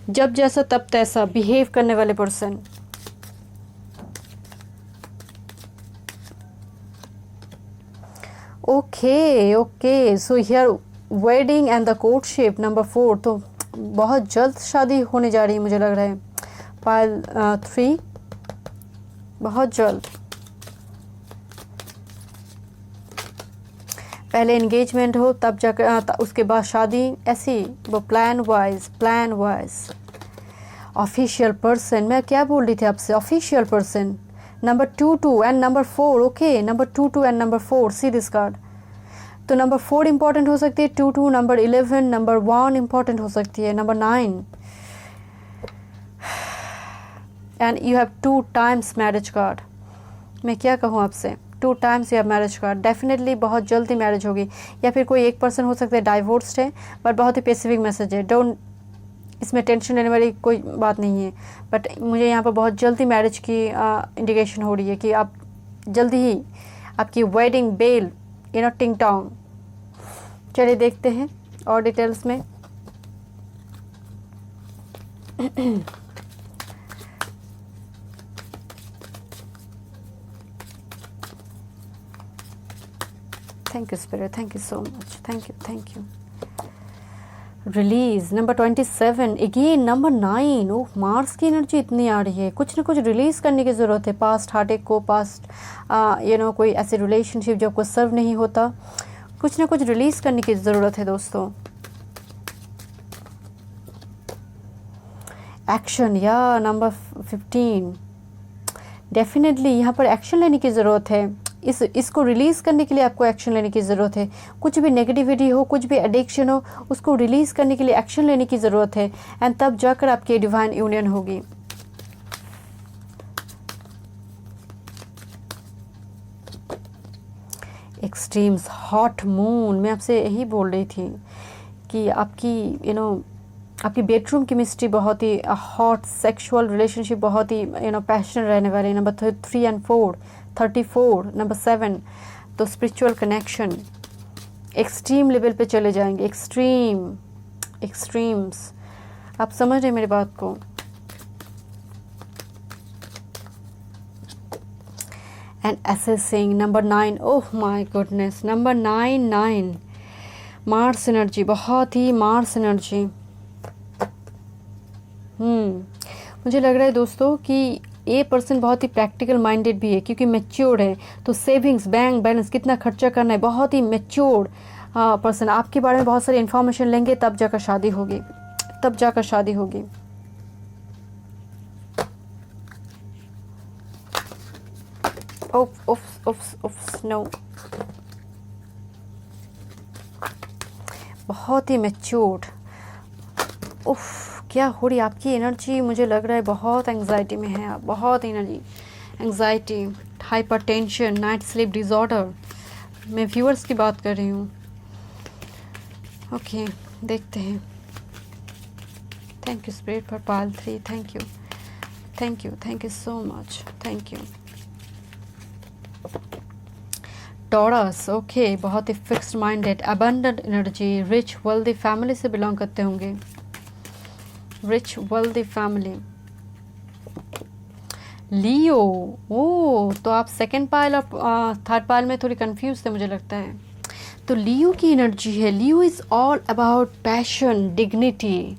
जब जैसा तब तैसा बिहेव करने वाले person. Okay, so here wedding and the courtship, number 4, तो बहुत जल्द शादी होने जा रही है मुझे लग रहा है। पाइल 3, बहुत जल्द। पहले एंगेजमेंट हो तब जाकर उसके बाद शादी, ऐसी वो प्लान वाइज। ऑफिशियल पर्सन, मैं क्या बोल रही थी आपसे, official person. Number 2 and number 4, okay. Number 2 and number 4, C this card. तो नंबर 4 इंपॉर्टेंट हो सकती है, 2 नंबर 11, नंबर 1 इंपॉर्टेंट हो सकती है, number 9 and you have 2 times marriage card. मैं क्या कहूँ आपसे, 2 times you have marriage card. Definitely बहुत जल्दी मैरिज होगी, या फिर कोई एक पर्सन हो सकता है डाइवोर्स्ड है, बट बहुत ही स्पेसिफिक मैसेज है। डोंट, इसमें टेंशन लेने वाली कोई बात नहीं है, बट मुझे यहाँ पर बहुत जल्दी मैरिज की इंडिकेशन हो रही है कि आप जल्दी ही आपकी वेडिंग बेल टिंग टोंग। चलिए देखते हैं और डिटेल्स में। Thank you spirit, thank you so much, thank you. Release, number 27, again number 9। Oh, Mars की एनर्जी इतनी आ रही है, कुछ ना कुछ रिलीज़ करने की ज़रूरत है। पास्ट हार्टेक को, पास्ट कोई ऐसे रिलेशनशिप जो आपको सर्व नहीं होता, कुछ ना कुछ रिलीज़ करने की ज़रूरत है दोस्तों। एक्शन, या नंबर 15, डेफिनेटली यहाँ पर एक्शन लेने की ज़रूरत है। इसको रिलीज़ करने के लिए आपको एक्शन लेने की ज़रूरत है। कुछ भी नेगेटिविटी हो, कुछ भी एडिक्शन हो, उसको रिलीज़ करने के लिए एक्शन लेने की ज़रूरत है, एंड तब जाकर आपकी डिवाइन यूनियन होगी। एक्सट्रीम्स, हॉट मून, मैं आपसे यही बोल रही थी कि आपकी आपकी बेडरूम केमिस्ट्री बहुत ही हॉट, सेक्सुअल रिलेशनशिप बहुत ही पैशनेट रहने वाले। नंबर 3 एंड 4, 34, नंबर 7, तो स्पिरिचुअल कनेक्शन एक्सट्रीम लेवल पे चले जाएंगे। एक्सट्रीम्स, आप समझ रहे हैं मेरी बात को। And assessing, number 9, oh my goodness, number 9, Mars energy, बहुत ही मार्स एनर्जी। मुझे लग रहा है दोस्तों कि ये पर्सन बहुत ही प्रैक्टिकल माइंडेड भी है, क्योंकि मैच्योर्ड है। तो सेविंग्स, बैंक बैलेंस, कितना खर्चा करना है, बहुत ही मैच्योर्ड पर्सन। आपके बारे में बहुत सारी इन्फॉर्मेशन लेंगे, तब जाकर शादी होगी। ओफ नो, बहुत ही मैच्योर्ड। उफ, क्या हो रही आपकी एनर्जी, मुझे लग रहा है बहुत एंग्जाइटी में है आप, बहुत anxiety, hypertension, night sleep disorder. मैं व्यूअर्स की बात कर रही हूँ। ओके, देखते हैं। Thank you spirit for pile 3, thank you so much, thank you. Taurus, okay, बहुत ही fixed minded, abundant energy, rich wealthy family से बिलोंग करते होंगे, rich wealthy family. Leo, oh, तो आप सेकंड पाइल और थर्ड पाइल में थोड़ी कंफ्यूज थे मुझे लगता है। तो लियो की एनर्जी है। Leo is all about passion, dignity,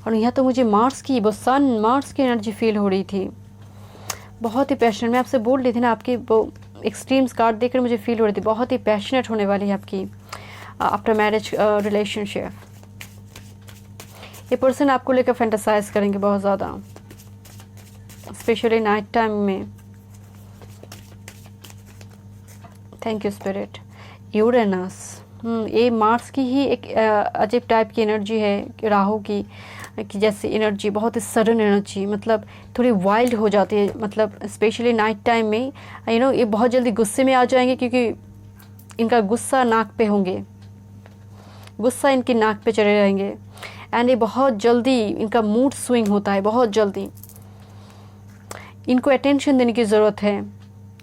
और यहाँ तो मुझे मार्स की, वो सन मार्स की एनर्जी फील हो रही थी। बहुत ही पैशनेट, मैं आपसे बोल रही थी ना, आपकी वो एक्सट्रीम्स कार्ड देखकर मुझे फील हो रही थी, बहुत ही पैशनेट होने वाली है आपकी आफ्टर मैरिज रिलेशनशिप। ये पर्सन आपको लेकर फैंटासाइज करेंगे बहुत ज़्यादा, स्पेशली नाइट टाइम में। Thank you spirit. यूरेनस, ये मार्स की ही एक अजीब टाइप की एनर्जी है, राहु की कि जैसे एनर्जी बहुत ही सडन एनर्जी, मतलब थोड़ी वाइल्ड हो जाती है, मतलब स्पेशली नाइट टाइम में ये बहुत जल्दी गुस्से में आ जाएंगे, क्योंकि इनका गुस्सा नाक पे होंगे, गुस्सा इनकी नाक पे चढ़े रहेंगे। एंड ये बहुत जल्दी इनका मूड स्विंग होता है, बहुत जल्दी। इनको अटेंशन देने की ज़रूरत है,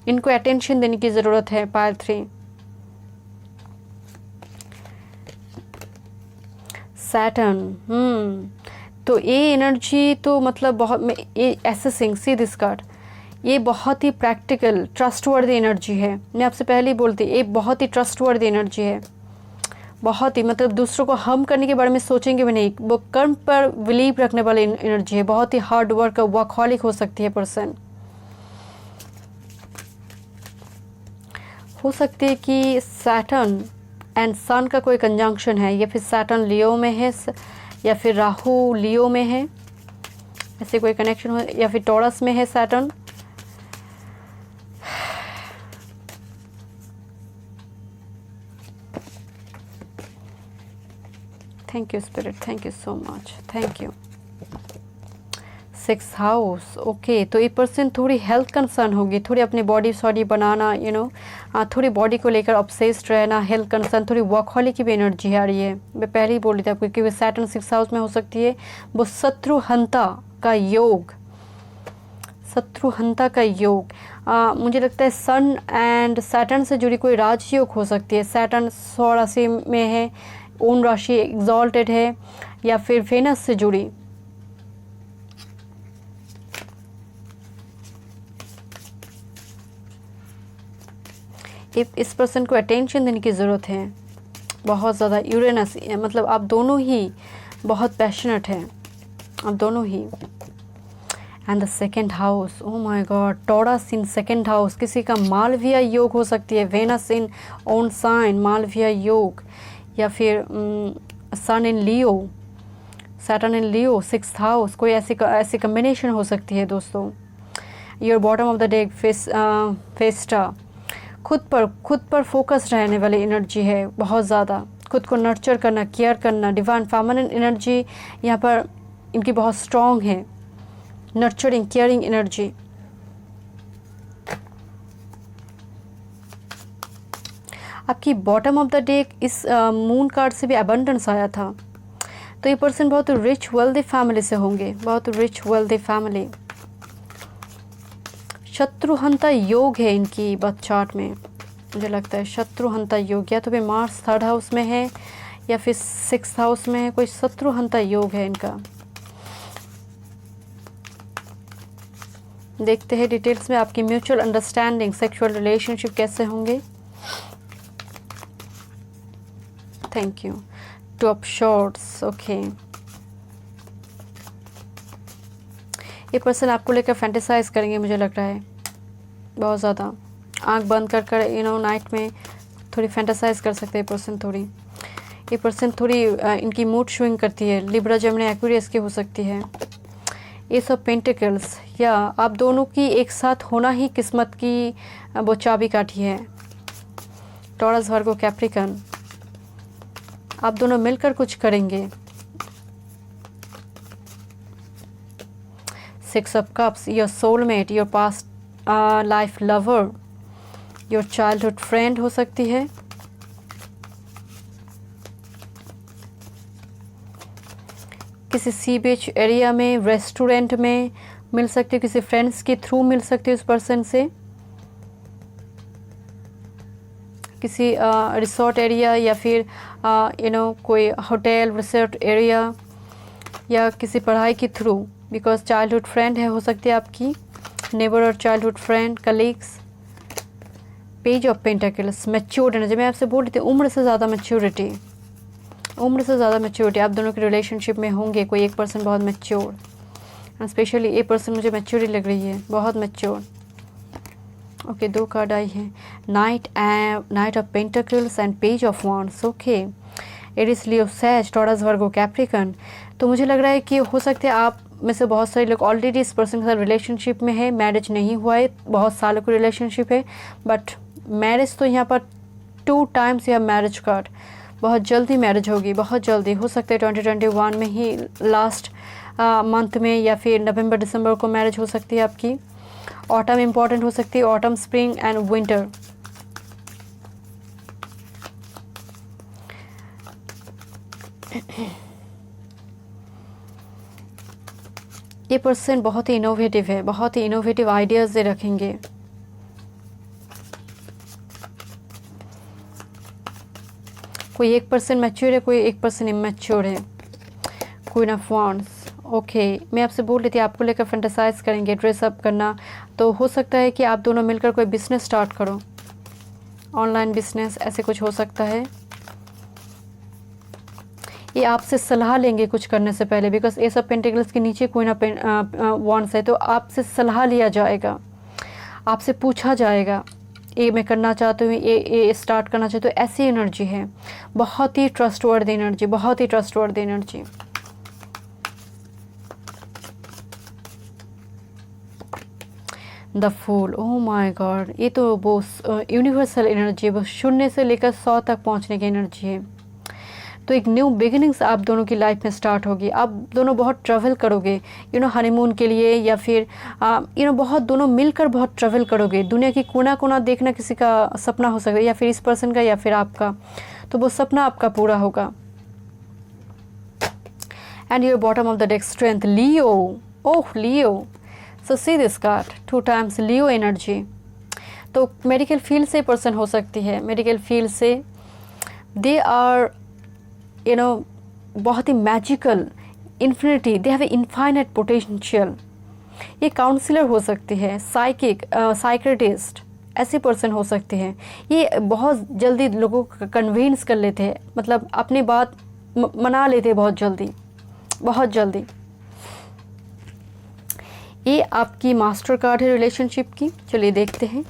इनको अटेंशन देने की ज़रूरत है। पायल 3 सैटर्न, तो ये एनर्जी तो मतलब बहुत, ये एसेसिंग, सी दिस कार्ड, ये बहुत ही प्रैक्टिकल ट्रस्टवर्दी एनर्जी है। मैं आपसे पहले ही बोलती, ये बहुत ही ट्रस्टवर्दी एनर्जी है, बहुत ही, मतलब दूसरों को हम करने के बारे में सोचेंगे भी नहीं, वो कर्म पर बिलीव रखने वाली एनर्जी है। बहुत ही हार्ड वर्क, वर्कहॉलिक हो सकती है पर्सन। हो सकती है कि सैटर्न एंड सन का कोई कंजंक्शन है, या फिर सैटर्न लियो में है, या फिर राहु लियो में है, ऐसे कोई कनेक्शन हो, या फिर टॉरस में है Saturn. Thank you spirit, thank you so much, thank you. 6th house, okay, तो ये पर्सन थोड़ी हेल्थ कंसर्न होगी, थोड़ी अपनी बॉडी सॉडी बनाना, थोड़ी बॉडी को लेकर ऑब्सेस्ड रहना, हेल्थ कंसर्न, थोड़ी वर्कहॉलिक की भी एनर्जी आ रही है। मैं पहले ही बोल रही थी आपको, क्योंकि सैटर्न 6th हाउस में हो सकती है। वो शत्रुहंता का योग, शत्रुहंता का योग, मुझे लगता है सन एंड सैटर्न से जुड़ी कोई राजयोग हो सकती है। सैटर्न 100 राशि में है, ओन राशि एग्जॉल्टेड है, या फिर वेनस से जुड़ी। इस पर्सन को अटेंशन देने की ज़रूरत है बहुत ज़्यादा। यूरेनस, मतलब आप दोनों ही बहुत पैशनेट हैं, आप दोनों ही। And the 2nd house, oh my god, Taurus in 2nd house, किसी का मालविया योग हो सकती है। Venus in own sign, Malavya yoga, या फिर सन इन लियो, सैटर्न इन लियो, 6th हाउस, कोई ऐसी कम्बिनेशन हो सकती है दोस्तों। Your bottom of the day Festa, खुद पर फोकस रहने वाली एनर्जी है बहुत ज़्यादा। खुद को नर्चर करना, केयर करना, डिवाइन फेमिनिन एनर्जी यहाँ पर इनकी बहुत स्ट्रॉन्ग है, नर्चरिंग केयरिंग एनर्जी। आपकी बॉटम ऑफ द डे इस मून कार्ड से भी अबंडेंस आया था, तो ये पर्सन बहुत रिच वेल्दी फैमिली से होंगे, बहुत रिच वेल्दी फैमिली। शत्रुहंता योग है इनकी बर्थ चार्ट में, मुझे लगता है शत्रुहंता योग, या तो फिर मार्स 3rd हाउस में है, या फिर 6th हाउस में है, कोई शत्रुहंता योग है इनका। देखते हैं डिटेल्स में आपकी म्यूचुअल अंडरस्टैंडिंग, सेक्सुअल रिलेशनशिप कैसे होंगे। Thank you. 2 of shorts, okay. ये पर्सन आपको लेकर फैंटेसाइज करेंगे, मुझे लग रहा है बहुत ज़्यादा। आंख बंद कर नाइट में थोड़ी फैंटेसाइज कर सकते हैं पर्सन थोड़ी। ये पर्सन थोड़ी इनकी मूड स्विंग करती है, लिब्रा जेमिनी एक्वेरियस की हो सकती है। ये सब पेंटिकल्स, या आप दोनों की एक साथ होना ही किस्मत की वो चाबी काठी है। टॉरस, वर्गो, कैप्रिकन, आप दोनों मिलकर कुछ करेंगे। 6 of Cups, your soulmate, your past life lover, your childhood friend हो सकती है। किसी सी बीच एरिया में, रेस्टोरेंट में मिल सकती है, किसी फ्रेंड्स के थ्रू मिल सकती है उस पर्सन से, किसी रिसोर्ट एरिया, या फिर कोई होटल रिसोर्ट एरिया, या किसी पढ़ाई के थ्रू, बिकॉज चाइल्डहुड फ्रेंड है हो सकती है आपकी, नेबर और childhood friend, colleagues. Page of pentacles, matured energy, मैं आपसे बोल रही थी उम्र से ज़्यादा मैच्योरिटी, उम्र से ज़्यादा मैच्योरिटी आप दोनों के रिलेशनशिप में होंगे। कोई एक पर्सन बहुत मैच्योर, स्पेशली ये पर्सन मुझे मैच्योरिटी लग रही है, बहुत मैच्योर। ओके, 2 कार्ड आई हैं, knight of pentacles and page of wands. Okay, Aries, Leo, Sag, Taurus, Virgo, Capricorn. तो मुझे लग रहा है कि हो सकता है आप में से बहुत सारे लोग ऑलरेडी इस पर्सन के साथ रिलेशनशिप में है, मैरिज नहीं हुआ है, बहुत सालों की रिलेशनशिप है, बट मैरिज तो यहाँ पर 2 टाइम्स या मैरिज कार्ड, बहुत जल्दी मैरिज होगी, बहुत जल्दी। हो सकता है 2021 में ही, लास्ट मंथ में, या फिर नवंबर दिसंबर को मैरिज हो सकती है आपकी। ऑटम इम्पॉर्टेंट हो सकती है, ऑटम, स्प्रिंग एंड विंटर। ये पर्सन बहुत ही इनोवेटिव है, बहुत ही इनोवेटिव आइडियाज़ रखेंगे। कोई एक पर्सन मैच्योर है, कोई एक पर्सन इमैच्योर है। Queen of wands. ओके, मैं आपसे बोल रही थी आपको लेकर फैंटेसाइज करेंगे, ड्रेसअप करना। तो हो सकता है कि आप दोनों मिलकर कोई बिजनेस स्टार्ट करो, ऑनलाइन बिजनेस, ऐसे कुछ हो सकता है। ये आपसे सलाह लेंगे कुछ करने से पहले, बिकॉज एस ऑफ पेंटिकल्स के नीचे क्वीन ऑफ वॉन्ड्स है, तो आपसे सलाह लिया जाएगा, आपसे पूछा जाएगा, ये मैं करना चाहती हूँ, ये स्टार्ट करना चाहती हूँ। ऐसी एनर्जी है, बहुत ही ट्रस्टवर्दी एनर्जी, बहुत ही trustworthy energy. The fool, oh my god, ये तो वो यूनिवर्सल एनर्जी है, वो शून्य से लेकर 100 तक पहुंचने की एनर्जी है। तो एक न्यू बिगिनिंग्स आप दोनों की लाइफ में स्टार्ट होगी। आप दोनों बहुत ट्रैवल करोगे, हनीमून के लिए, या फिर बहुत दोनों मिलकर बहुत ट्रैवल करोगे। दुनिया की कोना कोना देखना किसी का सपना हो सकता है, या फिर इस पर्सन का या फिर आपका, तो वो सपना आपका पूरा होगा। And your bottom of the deck, strength, Leo. Oh Leo, so see this card 2 times, Leo energy. तो मेडिकल फील्ड से पर्सन हो सकती है, मेडिकल फील्ड से। दे आर बहुत ही magical, infinity, they have a infinite potential. ये counsellor हो सकती है, साइकिक, साइक्रेटिस्ट, ऐसे पर्सन हो सकते हैं। ये बहुत जल्दी लोगों को कन्विंस कर लेते हैं, मतलब अपनी बात मना लेते हैं बहुत जल्दी, बहुत जल्दी। ये आपकी मास्टर कार्ड है रिलेशनशिप की। चलिए देखते हैं।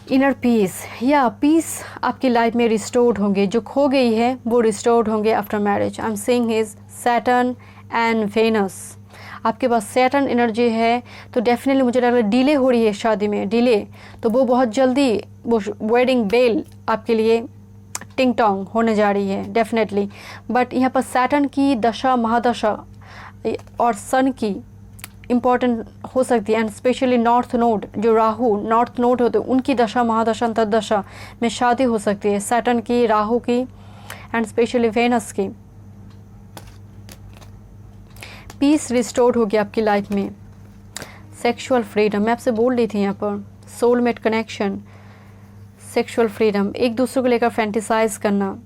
इनर पीस, या पीस आपकी लाइफ में रिस्टोर्ड होंगे, जो खो गई है वो रिस्टोर्ड होंगे after marriage. I am saying his Saturn and Venus. आपके पास सैटर्न एनर्जी है, तो डेफिनेटली मुझे लग रहा है डिले हो रही है शादी में, डिले, तो वो बहुत जल्दी वो वेडिंग बेल आपके लिए टिंग टोंग होने जा रही है डेफिनेटली। बट यहाँ पर सैटर्न की दशा, महादशा और सन की इम्पॉर्टेंट हो सकती है, एंड स्पेशली नॉर्थ नोड, जो राहु नॉर्थ नोड होते हैं, उनकी दशा, महादशा, अंतर्दशा में शादी हो सकती है, सैटर्न की, राहु की, एंड स्पेशली वेनस की। पीस रिस्टोर्ड होगी आपकी लाइफ में। सेक्सुअल फ्रीडम, मैं आपसे बोल रही थी यहाँ पर, सोलमेट कनेक्शन, सेक्सुअल फ्रीडम, एक दूसरे को लेकर फैंटिसाइज करना,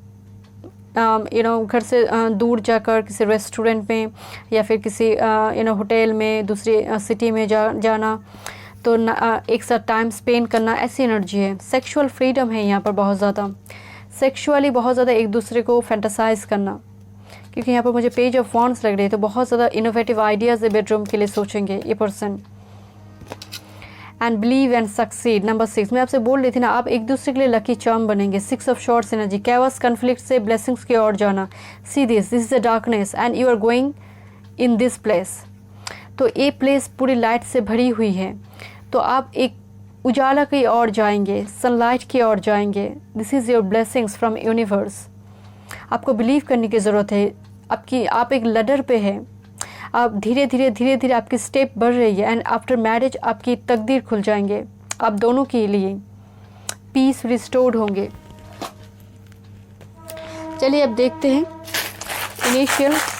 घर से दूर जाकर किसी रेस्टोरेंट में या फिर किसी होटल में, दूसरी सिटी में जाना, तो एक साथ टाइम स्पेंड करना, ऐसी एनर्जी है। सेक्सुअल फ्रीडम है यहाँ पर बहुत ज़्यादा, सेक्सुअली बहुत ज़्यादा एक दूसरे को फैंटिसाइज करना, क्योंकि यहाँ पर मुझे पेज ऑफ वॉन्ड्स लग रही है, तो बहुत ज़्यादा इनोवेटिव आइडियाज़ बेडरूम के लिए सोचेंगे ये person. And believe and succeed, number 6, मैं आपसे बोल रही थी ना, आप एक दूसरे के लिए लकी चार्म बनेंगे। 6 of shorts energy, chaos, conflict से ब्लेसिंग्स की ओर जाना। See this is the darkness and you are going in this place. तो ये प्लेस पूरी लाइट से भरी हुई है, तो आप एक उजाला की ओर जाएंगे, सनलाइट की ओर जाएंगे। This is your blessings from universe. आपको बिलीव करने की ज़रूरत है, आप एक लडर पे है, आप धीरे धीरे आपकी स्टेप बढ़ रही है, एंड आफ्टर मैरिज आपकी तकदीर खुल जाएंगे आप दोनों के लिए। पीस रिस्टोर्ड होंगे। चलिए अब देखते हैं इनिशियल्स।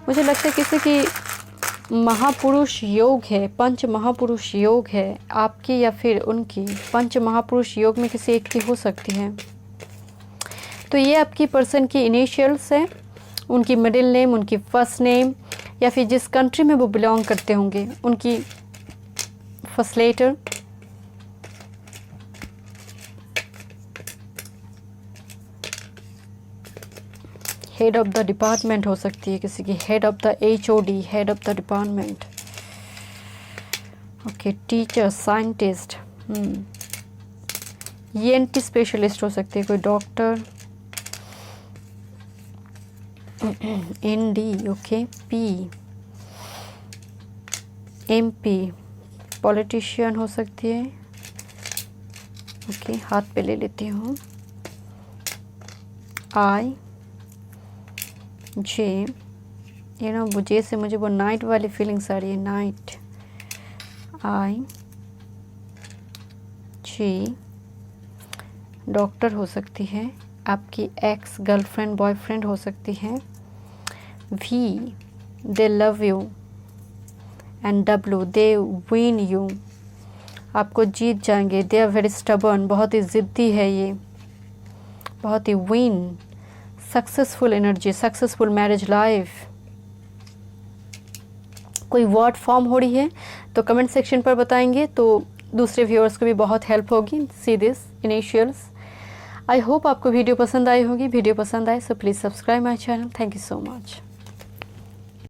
मुझे लगता है किसी की महापुरुष योग है, पंच महापुरुष योग है आपकी या फिर उनकी। पंच महापुरुष योग में किसी एक की हो सकती है। तो ये आपकी पर्सन की इनिशियल्स है, उनकी मिडिल नेम, उनकी फर्स्ट नेम, या फिर जिस कंट्री में वो बिलोंग करते होंगे उनकी first letter. Head of the department हो सकती है किसी की, head of the HOD, head of the department. Okay, teacher, scientist, ENT specialist हो सकती है कोई, doctor, ND, okay, P, MP, politician हो सकती है। ओके, हाथ पे ले लेती हूँ। I, J, जे से मुझे वो नाइट वाली फीलिंग्स आ रही है, नाइट। I, J, डॉक्टर हो सकती है, आपकी एक्स गर्लफ्रेंड बॉयफ्रेंड हो सकती है। V, they love you, and W, they win you, आपको जीत जाएंगे। दे आर वेरी स्टबर्न, बहुत ही ज़िद्दी है ये, बहुत ही win, successful energy, successful marriage life. कोई वर्ड फॉर्म हो रही है तो कमेंट सेक्शन पर बताएंगे तो दूसरे व्यूअर्स को भी बहुत हेल्प होगी see this initials. I hope आपको वीडियो पसंद आई होगी। वीडियो पसंद आए so please subscribe my channel. Thank you so much.